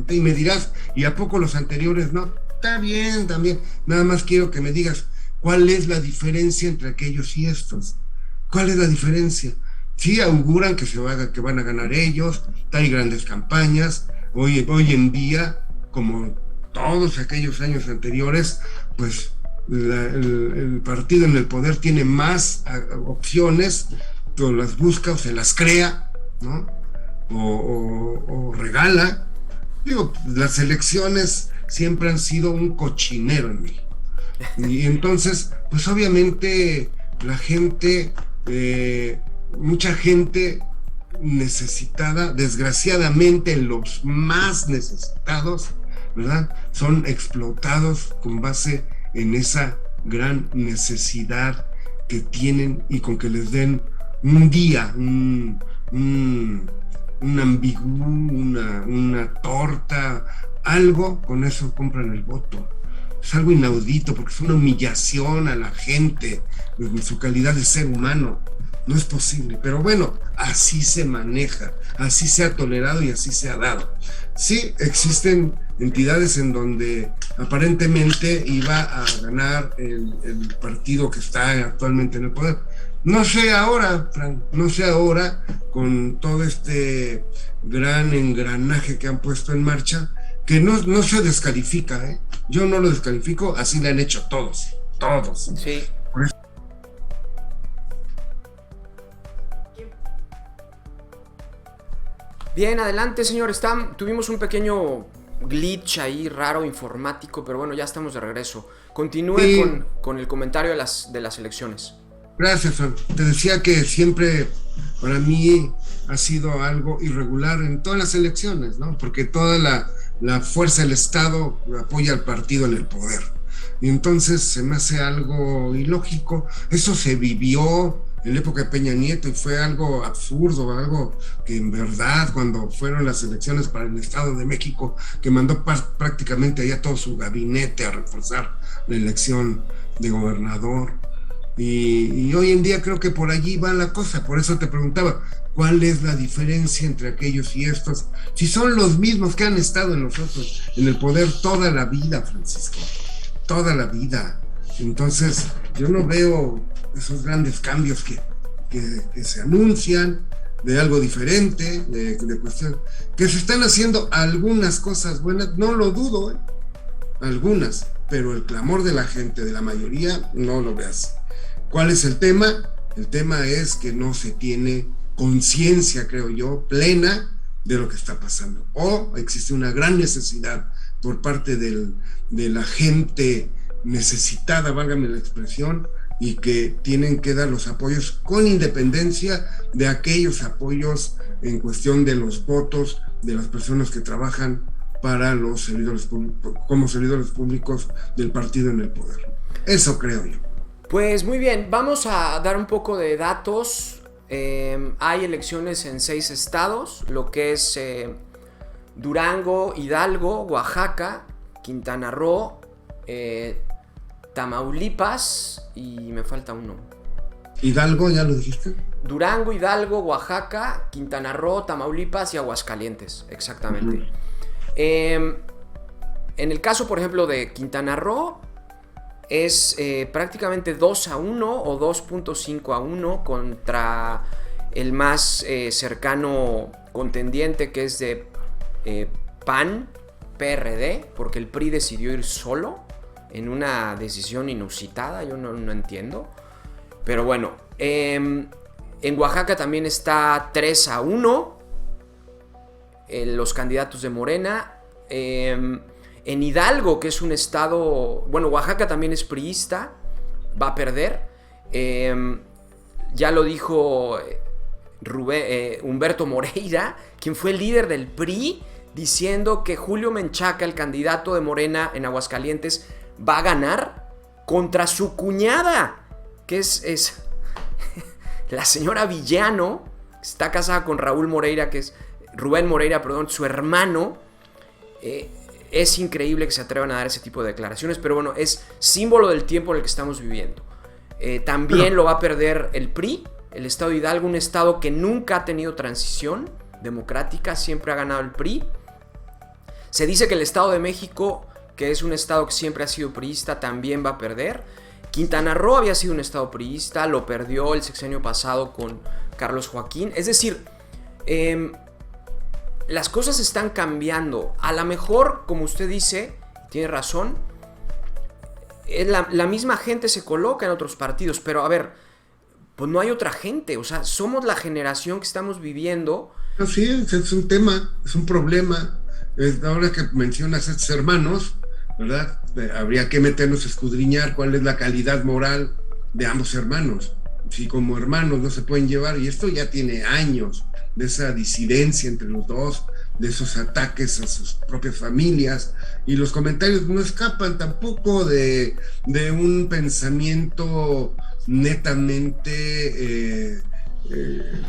[SPEAKER 2] y me dirás, ¿y a poco los anteriores no? Está bien, también, nada más quiero que me digas, ¿cuál es la diferencia entre aquellos y estos? ¿Cuál es la diferencia? Sí, auguran que van a ganar ellos, hay grandes campañas, hoy en día, como todos aquellos años anteriores, pues el partido en el poder tiene más opciones, o las busca o se las crea, ¿no? O regala. Digo, las elecciones siempre han sido un cochinero en México. Y entonces, pues obviamente la gente, mucha gente necesitada, desgraciadamente los más necesitados, ¿verdad? Son explotados con base en esa gran necesidad que tienen y con que les den un día, un ambigú, una torta, algo, con eso compran el voto. Es algo inaudito porque es una humillación a la gente en su calidad de ser humano. No es posible, pero bueno, así se maneja, así se ha tolerado y así se ha dado. Sí, existen entidades en donde aparentemente iba a ganar el partido que está actualmente en el poder. No sé ahora, Frank, no sé ahora, con todo este gran engranaje que han puesto en marcha, que no se descalifica, ¿eh? Yo no lo descalifico, así le han hecho todos.
[SPEAKER 1] Sí. Bien, adelante, señor Stam. Tuvimos un pequeño glitch ahí raro, informático, pero bueno, ya estamos de regreso. Continúe
[SPEAKER 2] sí.
[SPEAKER 1] con el comentario de las elecciones.
[SPEAKER 2] Gracias, Frank. Te decía que siempre para mí ha sido algo irregular en todas las elecciones, ¿no? Porque toda la fuerza del Estado apoya al partido en el poder. Y entonces se me hace algo ilógico. Eso se vivió en la época de Peña Nieto y fue algo absurdo, algo que en verdad cuando fueron las elecciones para el Estado de México, que mandó prácticamente allá todo su gabinete a reforzar la elección de gobernador. Y hoy en día creo que por allí va la cosa. Por eso te preguntaba, ¿cuál es la diferencia entre aquellos y estos? Si son los mismos que han estado en nosotros en el poder toda la vida, Francisco, toda la vida. Entonces yo no veo esos grandes cambios que se anuncian de algo diferente, de cuestión, que se están haciendo algunas cosas buenas, no lo dudo, algunas, pero el clamor de la gente, de la mayoría, no lo veas. ¿Cuál es el tema? El tema es que no se tiene conciencia, creo yo, plena de lo que está pasando. O existe una gran necesidad por parte de la gente necesitada, válgame la expresión, y que tienen que dar los apoyos con independencia de aquellos apoyos en cuestión de los votos de las personas que trabajan para los servidores públicos, como servidores públicos del partido en el poder. Eso creo yo.
[SPEAKER 1] Pues muy bien, vamos a dar un poco de datos. Hay elecciones en 6 estados, lo que es Durango, Hidalgo, Oaxaca, Quintana Roo, Tamaulipas y me falta uno.
[SPEAKER 2] ¿Hidalgo ya lo dijiste?
[SPEAKER 1] Durango, Hidalgo, Oaxaca, Quintana Roo, Tamaulipas y Aguascalientes, exactamente. Uh-huh. En el caso, por ejemplo, de Quintana Roo, es prácticamente 2-1 o 2.5-1 contra el más cercano contendiente, que es de PAN, PRD, porque el PRI decidió ir solo en una decisión inusitada, yo no entiendo. Pero bueno, en Oaxaca también está 3-1 los candidatos de Morena. En Hidalgo, que es un estado... Bueno, Oaxaca también es priista, va a perder. Ya lo dijo Humberto Moreira, quien fue el líder del PRI, diciendo que Julio Menchaca, el candidato de Morena en Aguascalientes, va a ganar contra su cuñada, que es la señora Villano, está casada con Rubén Moreira, su hermano. Es increíble que se atrevan a dar ese tipo de declaraciones, pero bueno, es símbolo del tiempo en el que estamos viviendo. También lo va a perder el PRI, el estado de Hidalgo, un estado que nunca ha tenido transición democrática, siempre ha ganado el PRI. Se dice que el Estado de México, que es un estado que siempre ha sido priista, también va a perder. Quintana Roo había sido un estado priista, lo perdió el sexenio pasado con Carlos Joaquín. Es decir, las cosas están cambiando. A lo mejor, como usted dice, tiene razón, la misma gente se coloca en otros partidos, pero a ver, pues no hay otra gente. O sea, somos la generación que estamos viviendo.
[SPEAKER 2] Sí, es un tema, es un problema. Ahora que mencionas a estos hermanos, ¿verdad? Habría que meternos a escudriñar cuál es la calidad moral de ambos hermanos. Si como hermanos no se pueden llevar, y esto ya tiene años de esa disidencia entre los dos, de esos ataques a sus propias familias, y los comentarios no escapan tampoco de un pensamiento netamente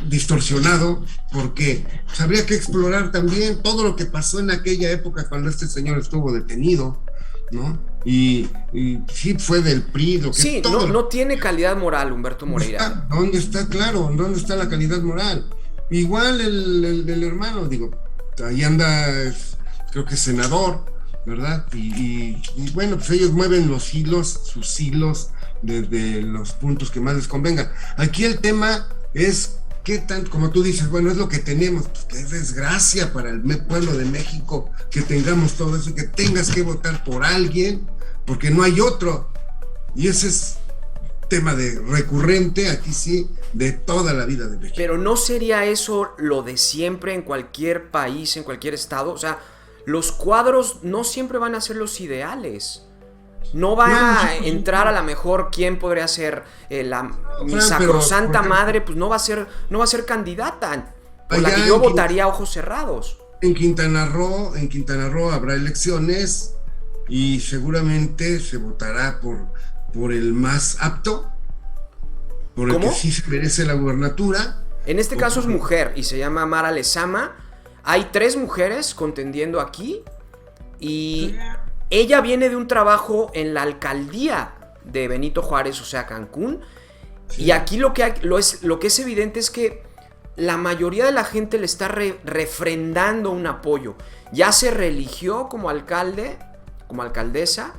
[SPEAKER 2] distorsionado, porque pues, habría que explorar también todo lo que pasó en aquella época cuando este señor estuvo detenido, ¿no? Y sí fue del PRI, lo que
[SPEAKER 1] sí,
[SPEAKER 2] todo
[SPEAKER 1] no tiene calidad moral Humberto Moreira.
[SPEAKER 2] ¿Dónde está? Claro, ¿dónde está la calidad moral? Igual el hermano, digo, ahí anda, creo que es senador, ¿verdad? Y bueno, pues ellos mueven los hilos, sus hilos, desde los puntos que más les convenga. Aquí el tema es qué tanto, como tú dices, bueno, es lo que tenemos, pues qué desgracia para el pueblo de México que tengamos todo eso y que tengas que votar por alguien porque no hay otro. Y ese es tema de recurrente, aquí sí, de toda la vida de México.
[SPEAKER 1] Pero ¿no sería eso lo de siempre en cualquier país, en cualquier estado? O sea, los cuadros no siempre van a ser los ideales. No va a entrar a lo mejor quién podría ser mi sacrosanta madre, pues no va a ser candidata por la que yo votaría a ojos cerrados.
[SPEAKER 2] En Quintana Roo habrá elecciones y seguramente se votará por el más apto, por el que sí se merece la gubernatura.
[SPEAKER 1] En este caso es mujer y se llama Mara Lezama. Hay 3 mujeres contendiendo aquí y ella viene de un trabajo en la alcaldía de Benito Juárez, o sea, Cancún. Sí. Y aquí lo que es evidente es que la mayoría de la gente le está refrendando un apoyo. Ya se reeligió como alcalde, como alcaldesa,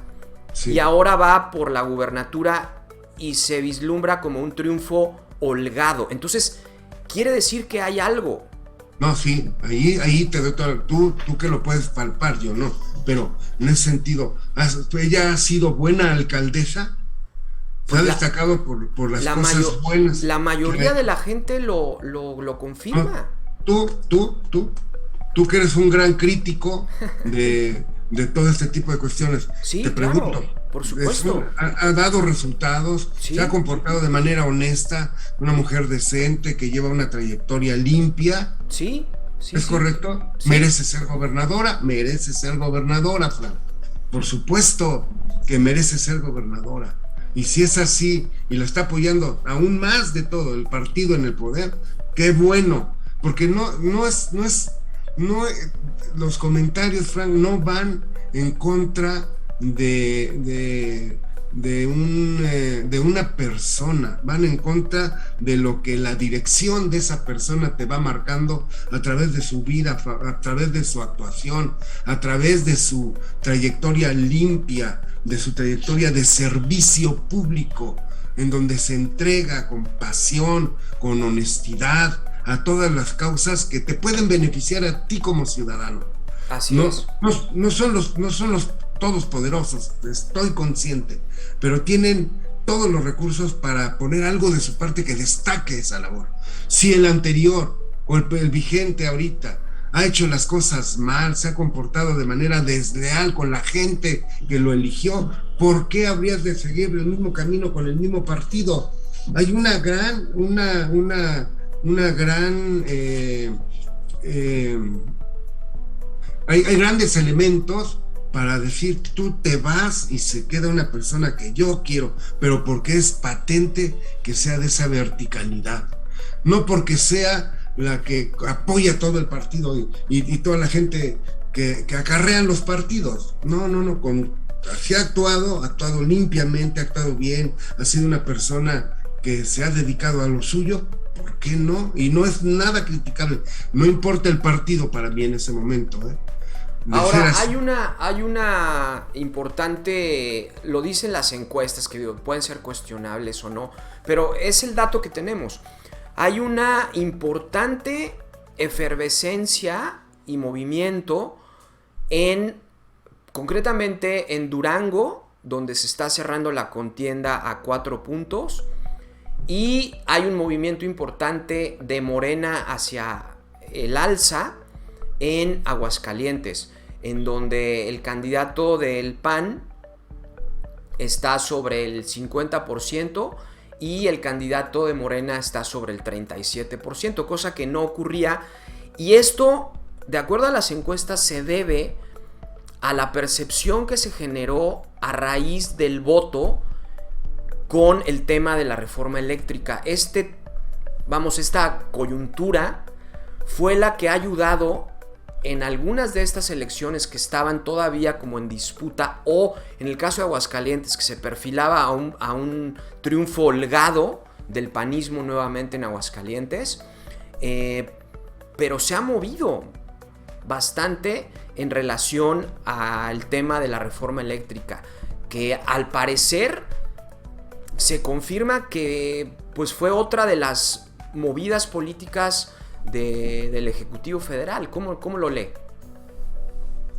[SPEAKER 1] sí, y ahora va por la gubernatura y se vislumbra como un triunfo holgado. Entonces, quiere decir que hay algo.
[SPEAKER 2] No, sí, ahí te doy todo. Tú que lo puedes palpar, yo no. Pero en ese sentido, ella ha sido buena alcaldesa, se ha destacado por las cosas buenas.
[SPEAKER 1] La mayoría de la gente lo confirma.
[SPEAKER 2] Tú que eres un gran crítico de todo este tipo de cuestiones,
[SPEAKER 1] sí,
[SPEAKER 2] te pregunto,
[SPEAKER 1] claro, por supuesto.
[SPEAKER 2] Ha dado resultados, sí, se ha comportado de manera honesta, una mujer decente que lleva una trayectoria limpia.
[SPEAKER 1] Sí.
[SPEAKER 2] ¿Es correcto? Sí. Merece ser gobernadora, Fran. Por supuesto que merece ser gobernadora. Y si es así, y la está apoyando aún más de todo el partido en el poder, qué bueno. Porque los comentarios, Frank, no van en contra de una persona, van en contra de lo que la dirección de esa persona te va marcando a través de su vida, a través de su actuación, a través de su trayectoria limpia, de su trayectoria de servicio público, en donde se entrega con pasión, con honestidad a todas las causas que te pueden beneficiar a ti como ciudadano.
[SPEAKER 1] Así es.
[SPEAKER 2] No son los todos poderosos, estoy consciente, pero tienen todos los recursos para poner algo de su parte que destaque esa labor. Si el anterior o el vigente ahorita ha hecho las cosas mal, se ha comportado de manera desleal con la gente que lo eligió, ¿por qué habrías de seguir el mismo camino con el mismo partido? Hay una gran hay grandes elementos para decir tú te vas y se queda una persona que yo quiero, pero porque es patente que sea de esa verticalidad, no porque sea la que apoya todo el partido y toda la gente que acarrean los partidos. No, así ha actuado limpiamente, ha actuado bien, ha sido una persona que se ha dedicado a lo suyo. ¿Por qué no? Y no es nada criticable, no importa el partido para mí en ese momento, ¿eh?
[SPEAKER 1] Ahora, hay una importante, lo dicen las encuestas, que digo, pueden ser cuestionables o no, pero es el dato que tenemos. Hay una importante efervescencia y movimiento concretamente en Durango, donde se está cerrando la contienda a 4 puntos, y hay un movimiento importante de Morena hacia el alza en Aguascalientes, en donde el candidato del PAN está sobre el 50% y el candidato de Morena está sobre el 37%, cosa que no ocurría. Y esto, de acuerdo a las encuestas, se debe a la percepción que se generó a raíz del voto con el tema de la reforma eléctrica. Esta coyuntura fue la que ha ayudado en algunas de estas elecciones que estaban todavía como en disputa, o en el caso de Aguascalientes, que se perfilaba a un triunfo holgado del panismo nuevamente en Aguascalientes, pero se ha movido bastante en relación al tema de la reforma eléctrica, que al parecer se confirma que pues fue otra de las movidas políticas del Ejecutivo Federal. ¿Cómo lo lee?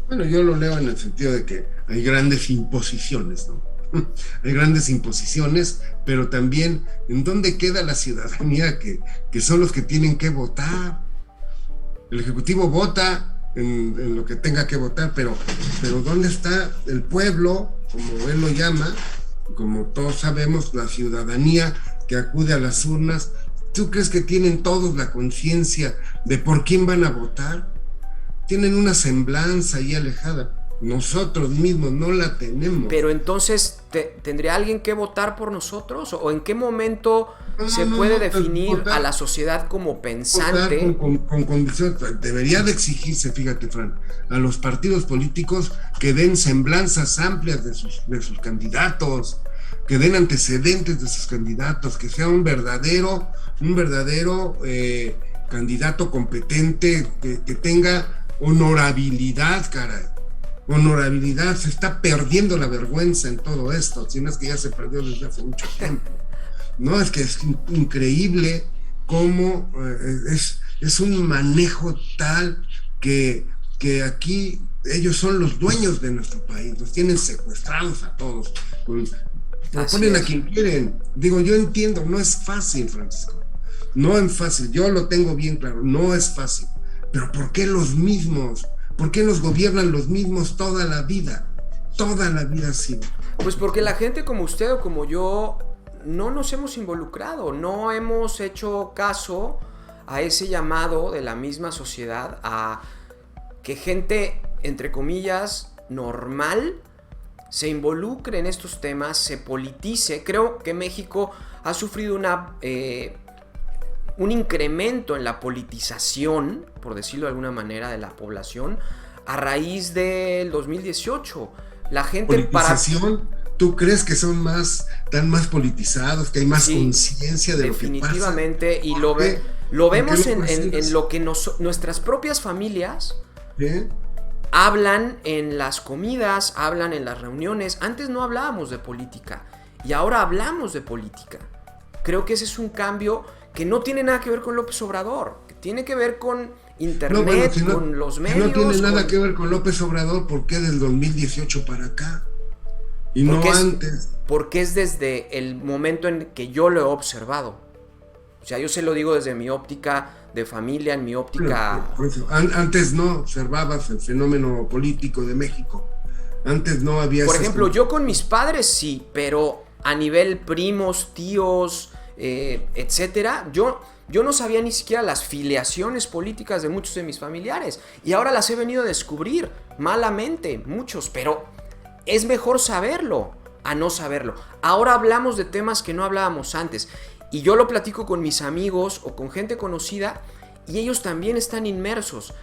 [SPEAKER 2] Bueno, yo lo leo en el sentido de que hay grandes imposiciones, ¿no? Hay grandes imposiciones, pero también ¿en dónde queda la ciudadanía que son los que tienen que votar? El Ejecutivo vota en lo que tenga que votar, pero ¿dónde está el pueblo, como él lo llama, como todos sabemos, la ciudadanía que acude a las urnas? ¿Tú crees que tienen todos la conciencia de por quién van a votar? Tienen una semblanza ahí alejada. Nosotros mismos no la tenemos.
[SPEAKER 1] Pero entonces, ¿tendría alguien que votar por nosotros? ¿O en qué momento se puede definir votar, a la sociedad como pensante?
[SPEAKER 2] Con convicción. Debería de exigirse, fíjate, Fran, a los partidos políticos que den semblanzas amplias de sus candidatos, que den antecedentes de sus candidatos, que sea un verdadero candidato competente, que tenga honorabilidad, caray. Honorabilidad. Se está perdiendo la vergüenza en todo esto, si no es que ya se perdió desde hace mucho tiempo. No, es que es increíble cómo es un manejo tal que aquí ellos son los dueños de nuestro país, los tienen secuestrados a todos, ponen a quien quieren. Digo, yo entiendo, no es fácil, Francisco, no es fácil, yo lo tengo bien claro, no es fácil, pero ¿por qué los mismos? ¿Por qué nos gobiernan los mismos toda la vida? Toda la vida ha sido.
[SPEAKER 1] Pues porque la gente como usted o como yo no nos hemos involucrado, no hemos hecho caso a ese llamado de la misma sociedad a que gente, entre comillas, normal se involucre en estos temas, se politice. Creo que México ha sufrido un incremento en la politización, por decirlo de alguna manera, de la población a raíz del 2018. La gente
[SPEAKER 2] ¿Politización? ¿Tú crees que están más politizados, que hay más conciencia de lo que pasa?
[SPEAKER 1] Definitivamente, y lo vemos en lo que nuestras propias familias hablan en las comidas, hablan en las reuniones. Antes no hablábamos de política y ahora hablamos de política. Creo que ese es un cambio que no tiene nada que ver con López Obrador, que tiene que ver con internet, con los medios.
[SPEAKER 2] No tiene nada que ver con López Obrador, ¿por qué del 2018 para acá? Y no antes.
[SPEAKER 1] Porque es desde el momento en que yo lo he observado. O sea, yo se lo digo desde mi óptica de familia, en mi óptica...
[SPEAKER 2] Antes no observabas el fenómeno político de México. Antes no había...
[SPEAKER 1] Por ejemplo, yo con mis padres sí, pero a nivel primos, tíos, etcétera, yo no sabía ni siquiera las filiaciones políticas de muchos de mis familiares. Y ahora las he venido a descubrir, malamente, muchos, pero es mejor saberlo a no saberlo. Ahora hablamos de temas que no hablábamos antes. Y yo lo platico con mis amigos o con gente conocida y ellos también están inmersos.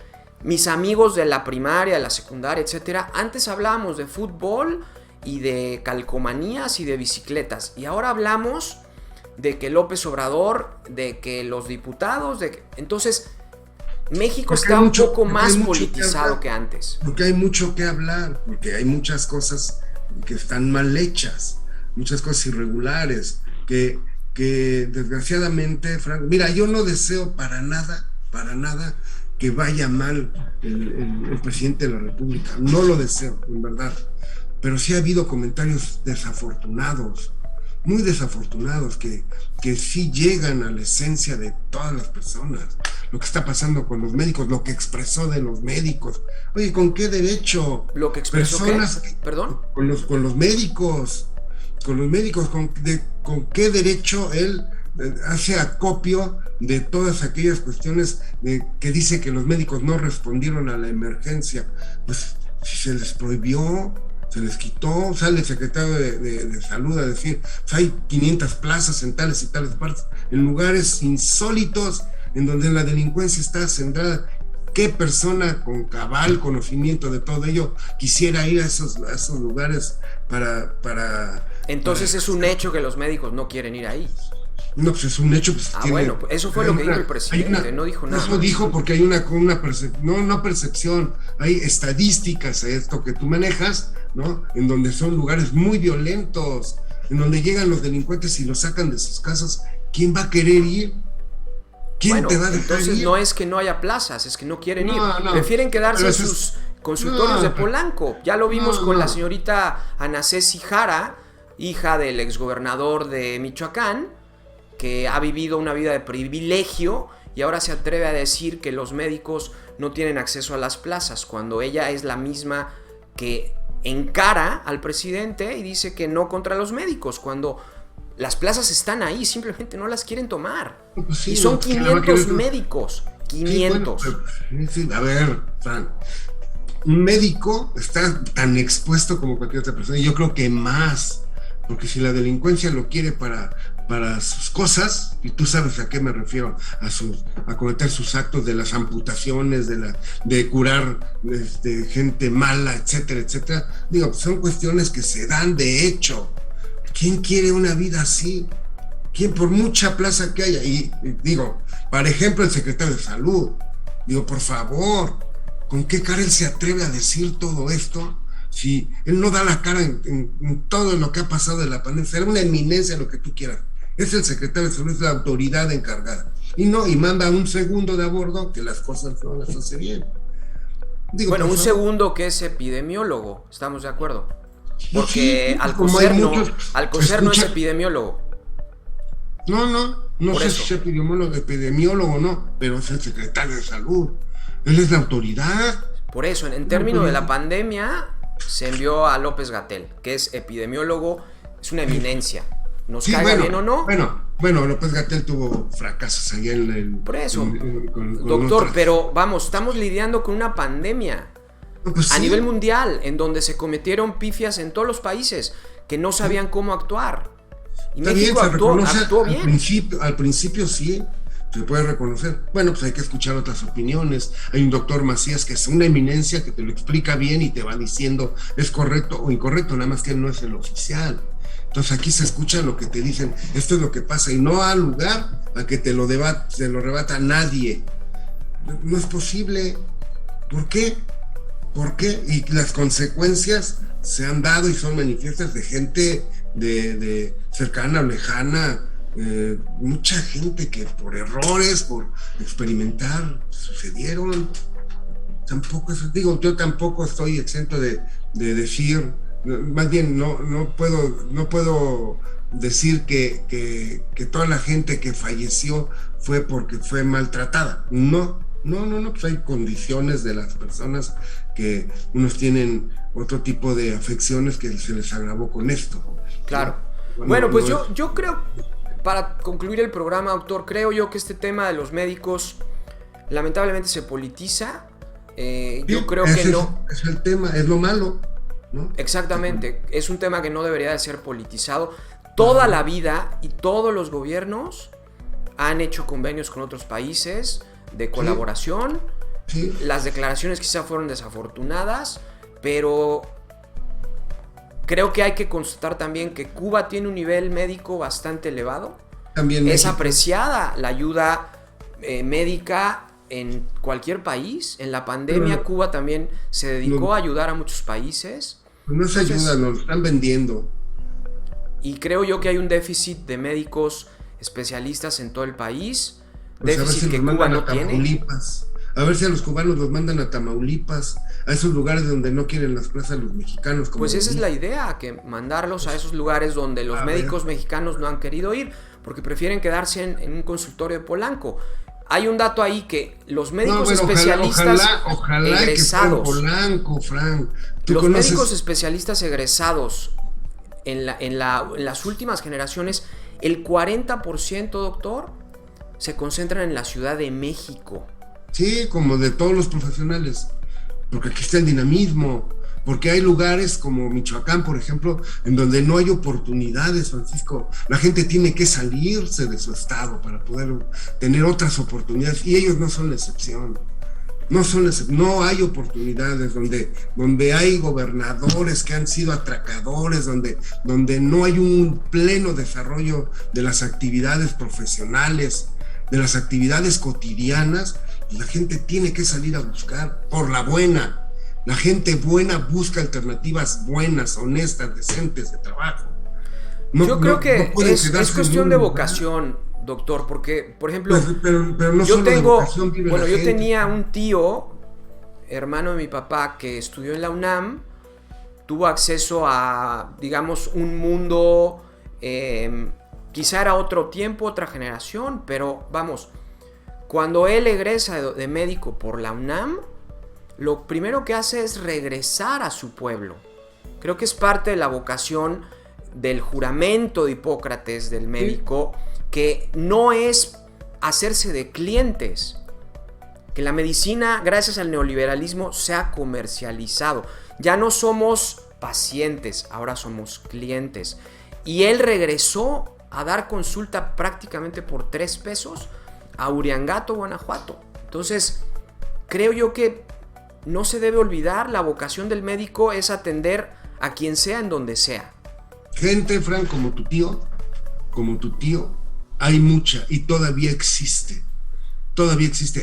[SPEAKER 1] Mis amigos de la primaria, de la secundaria, etcétera, antes hablábamos de fútbol y de calcomanías y de bicicletas. Y ahora hablamos de que López Obrador, de que los diputados, de que... Entonces, México está un poco más politizado que antes.
[SPEAKER 2] Porque hay mucho que hablar, porque hay muchas cosas que están mal hechas, muchas cosas irregulares, que desgraciadamente, Frank, mira, yo no deseo para nada que vaya mal el presidente de la República, no lo deseo, en verdad, pero sí ha habido comentarios desafortunados, muy desafortunados, que sí llegan a la esencia de todas las personas. Lo que está pasando con los médicos, lo que expresó de los médicos. Oye, ¿con qué derecho?
[SPEAKER 1] ¿Lo que expresó
[SPEAKER 2] personas
[SPEAKER 1] qué? ¿Perdón?
[SPEAKER 2] Con los médicos, ¿con qué derecho él hace acopio de todas aquellas cuestiones que dice que los médicos no respondieron a la emergencia? Pues si se les prohibió, se les quitó, sale el secretario de Salud a decir, pues hay 500 plazas en tales y tales partes, en lugares insólitos, en donde la delincuencia está centrada. ¿Qué persona con cabal conocimiento de todo ello quisiera ir a esos lugares para
[SPEAKER 1] Entonces es un hecho que los médicos no quieren ir ahí.
[SPEAKER 2] No, pues es un hecho. Pues
[SPEAKER 1] bueno, eso fue lo que dijo el presidente, no dijo nada.
[SPEAKER 2] Eso dijo porque hay una percepción, hay estadísticas a esto que tú manejas, ¿no? En donde son lugares muy violentos, en donde llegan los delincuentes y los sacan de sus casas. ¿Quién va a querer ir? ¿Quién te va a dejar
[SPEAKER 1] entonces
[SPEAKER 2] ir?
[SPEAKER 1] No es que no haya plazas, es que no quieren ir.
[SPEAKER 2] No.
[SPEAKER 1] Prefieren quedarse en sus consultorios de Polanco. Ya lo vimos con la señorita Ana Ceci Jara, hija del exgobernador de Michoacán, que ha vivido una vida de privilegio y ahora se atreve a decir que los médicos no tienen acceso a las plazas, cuando ella es la misma que encara al presidente y dice que no contra los médicos, cuando las plazas están ahí, simplemente no las quieren tomar.
[SPEAKER 2] Pues sí,
[SPEAKER 1] y son 500 médicos, 500.
[SPEAKER 2] Sí, bueno, a ver, Fran, un médico está tan expuesto como cualquier otra persona, y yo creo que más, porque si la delincuencia lo quiere para sus cosas, y tú sabes a qué me refiero, a cometer sus actos de las amputaciones, de curar gente mala, etcétera, etcétera, digo, son cuestiones que se dan de hecho. ¿Quién quiere una vida así? ¿Quién, por mucha plaza que haya? Y digo, por ejemplo, el secretario de Salud, digo, por favor, ¿con qué cara él se atreve a decir todo esto? Si él no da la cara en todo lo que ha pasado de la pandemia, será una eminencia lo que tú quieras. Es el secretario de Salud, es la autoridad encargada. Y manda un segundo de a bordo que las cosas no las hace bien. Digo,
[SPEAKER 1] bueno, un segundo que es epidemiólogo, ¿estamos de acuerdo? Porque
[SPEAKER 2] sí,
[SPEAKER 1] Alcocer no es epidemiólogo.
[SPEAKER 2] No sé si es epidemiólogo o no, pero es el secretario de Salud. Él es la autoridad.
[SPEAKER 1] Por eso, en términos de la pandemia, se envió a López-Gatell, que es epidemiólogo, es una eminencia. ¿Nos caiga bien o no?
[SPEAKER 2] Bueno, López-Gatell tuvo fracasos allá en el...
[SPEAKER 1] Por eso, doctor, pero vamos, estamos lidiando con una pandemia.
[SPEAKER 2] Pues
[SPEAKER 1] a nivel mundial, en donde se cometieron pifias en todos los países que no sabían cómo actuar. Y
[SPEAKER 2] está
[SPEAKER 1] México actuó bien.
[SPEAKER 2] Al principio sí, se puede reconocer. Bueno, pues hay que escuchar otras opiniones. Hay un doctor Macías que es una eminencia que te lo explica bien y te va diciendo es correcto o incorrecto, nada más que él no es el oficial. Entonces aquí se escucha lo que te dicen, esto es lo que pasa, y no ha lugar a que te lo rebata nadie. No es posible. ¿Por qué? Y las consecuencias se han dado y son manifiestas de gente de cercana o lejana, mucha gente que por errores, por experimentar, sucedieron. Yo tampoco estoy exento de decir, más bien no puedo decir que toda la gente que falleció fue porque fue maltratada. No, pues hay condiciones de las personas que unos tienen otro tipo de afecciones que se les agravó con esto.
[SPEAKER 1] Claro. Bueno, pues yo creo, para concluir el programa, doctor, creo yo que este tema de los médicos lamentablemente se politiza. Yo creo que no.
[SPEAKER 2] Es el tema, es lo malo, ¿no?
[SPEAKER 1] Exactamente, es un tema que no debería de ser politizado. Toda la vida y todos los gobiernos han hecho convenios con otros países de colaboración.
[SPEAKER 2] Sí.
[SPEAKER 1] Las declaraciones quizá fueron desafortunadas, pero creo que hay que constatar también que Cuba tiene un nivel médico bastante elevado.
[SPEAKER 2] También
[SPEAKER 1] es
[SPEAKER 2] México.
[SPEAKER 1] apreciada la ayuda médica en cualquier país. En la pandemia Cuba también se dedicó a ayudar a muchos países.
[SPEAKER 2] No es ayuda, nos lo están vendiendo.
[SPEAKER 1] Y creo yo que hay un déficit de médicos especialistas en todo el país.
[SPEAKER 2] Pues
[SPEAKER 1] déficit que Cuba no tiene.
[SPEAKER 2] A ver si a los cubanos los mandan a Tamaulipas, a esos lugares donde no quieren las plazas los mexicanos.
[SPEAKER 1] Pues esa es la idea, que mandarlos a esos lugares donde los médicos mexicanos no han querido ir, porque prefieren quedarse en un consultorio de Polanco. Hay un dato ahí que los médicos especialistas
[SPEAKER 2] ojalá
[SPEAKER 1] egresados,
[SPEAKER 2] que fuera Polanco, Frank.
[SPEAKER 1] los médicos especialistas egresados en las últimas generaciones, el 40%, doctor, se concentran en la Ciudad de México.
[SPEAKER 2] Sí, como de todos los profesionales, porque aquí está el dinamismo, porque hay lugares como Michoacán, por ejemplo, en donde no hay oportunidades, Francisco. La gente tiene que salirse de su estado para poder tener otras oportunidades, y ellos no son la excepción. No hay oportunidades donde hay gobernadores que han sido atracadores, donde no hay un pleno desarrollo de las actividades profesionales, de las actividades cotidianas. Y la gente tiene que salir a buscar por la buena. La gente buena busca alternativas buenas, honestas, decentes de trabajo.
[SPEAKER 1] Yo creo que es cuestión de vocación, doctor, porque, por ejemplo,
[SPEAKER 2] pero no yo
[SPEAKER 1] tenía un tío, hermano de mi papá, que estudió en la UNAM, tuvo acceso a, digamos, un mundo, quizá era otro tiempo, otra generación, pero vamos, cuando él egresa de médico por la UNAM, lo primero que hace es regresar a su pueblo. Creo que es parte de la vocación del juramento de Hipócrates del médico, que no es hacerse de clientes, que la medicina, gracias al neoliberalismo, se ha comercializado. Ya no somos pacientes, ahora somos clientes. Y él regresó a dar consulta prácticamente por 3 pesos a Uriangato, Guanajuato. Entonces, creo yo que no se debe olvidar, la vocación del médico es atender a quien sea en donde sea.
[SPEAKER 2] Gente, Frank, como tu tío, hay mucha y todavía existe.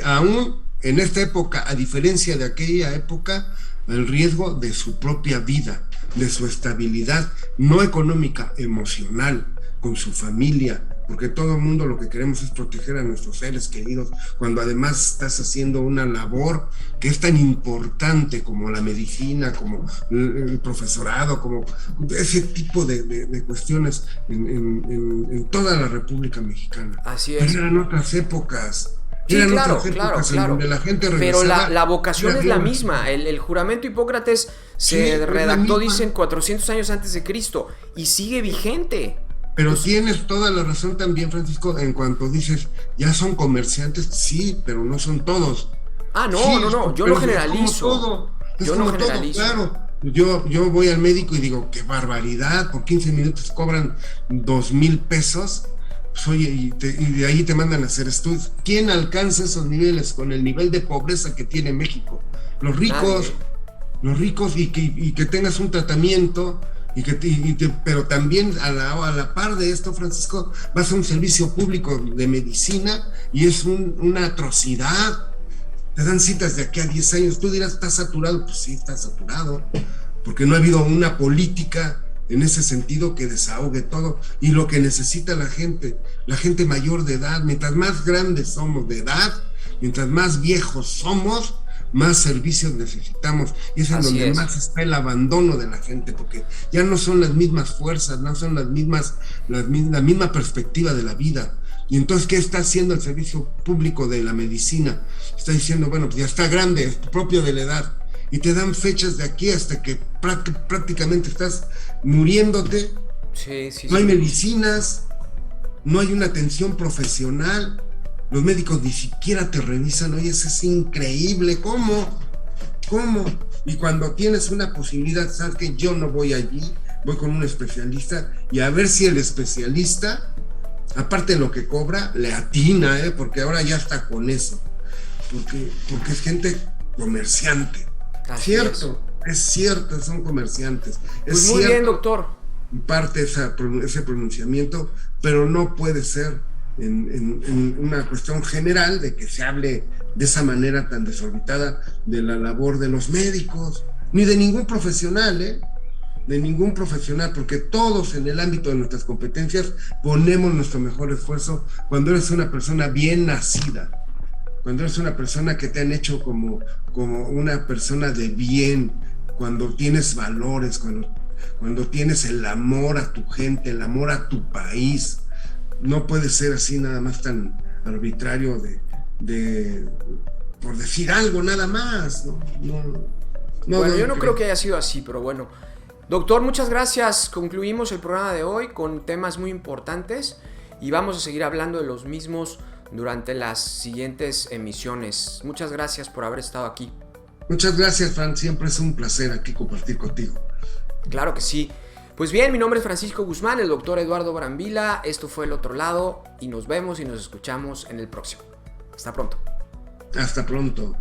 [SPEAKER 2] Aún en esta época, a diferencia de aquella época, el riesgo de su propia vida, de su estabilidad, no económica, emocional, con su familia, porque todo el mundo lo que queremos es proteger a nuestros seres queridos, cuando además estás haciendo una labor que es tan importante como la medicina, como el profesorado, como ese tipo de cuestiones en toda la República Mexicana.
[SPEAKER 1] Así es.
[SPEAKER 2] Eran otras épocas.
[SPEAKER 1] Sí, claro.
[SPEAKER 2] Donde la gente
[SPEAKER 1] pero la vocación es la misma. El juramento Hipócrates se redactó, dicen, 400 años antes de Cristo, y sigue vigente.
[SPEAKER 2] Pero tienes toda la razón también, Francisco, en cuanto dices, ya son comerciantes, sí, pero no son todos.
[SPEAKER 1] No, yo lo generalizo.
[SPEAKER 2] Claro. Yo voy al médico y digo, qué barbaridad, por 15 minutos cobran 2,000 pesos. Pues, oye, y de ahí te mandan a hacer estudios. ¿Quién alcanza esos niveles con el nivel de pobreza que tiene México? Los ricos, y que tengas un tratamiento. Pero también a la par de esto, Francisco, vas a un servicio público de medicina y es una atrocidad. Te dan citas de aquí a 10 años. Tú dirás, ¿estás saturado? Pues sí, está saturado, porque no ha habido una política en ese sentido que desahogue todo. Y lo que necesita la gente mayor de edad, mientras más grandes somos de edad, mientras más viejos somos, más servicios necesitamos, y es en donde más está el abandono de la gente, porque ya no son las mismas fuerzas, no son la misma perspectiva de la vida. Y entonces, ¿qué está haciendo el servicio público de la medicina? Está diciendo, bueno, pues ya está grande, es propio de la edad, y te dan fechas de aquí hasta que prácticamente estás muriéndote. No hay medicinas, no hay una atención profesional, los médicos ni siquiera te revisan. Oye, eso es increíble. ¿Cómo? Y cuando tienes una posibilidad, sabes que yo no voy allí, voy con un especialista, y a ver si el especialista, aparte de lo que cobra, le atina, porque ahora ya está con eso, porque es gente comerciante. Es cierto, son comerciantes.
[SPEAKER 1] Pues muy bien, doctor.
[SPEAKER 2] Parte ese pronunciamiento, pero no puede ser en una cuestión general de que se hable de esa manera tan desorbitada de la labor de los médicos, ni de ningún profesional, porque todos en el ámbito de nuestras competencias ponemos nuestro mejor esfuerzo cuando eres una persona bien nacida, cuando eres una persona que te han hecho como una persona de bien, cuando tienes valores, cuando tienes el amor a tu gente, el amor a tu país. No puede ser así nada más tan arbitrario por decir algo nada más,
[SPEAKER 1] Bueno, yo no creo que haya sido así, pero bueno. Doctor, muchas gracias. Concluimos el programa de hoy con temas muy importantes y vamos a seguir hablando de los mismos durante las siguientes emisiones. Muchas gracias por haber estado aquí.
[SPEAKER 2] Muchas gracias, Fran. Siempre es un placer aquí compartir contigo.
[SPEAKER 1] Claro que sí. Pues bien, mi nombre es Francisco Guzmán, el doctor Eduardo Brambila. Esto fue El Otro Lado y nos vemos y nos escuchamos en el próximo. Hasta pronto.
[SPEAKER 2] Hasta pronto.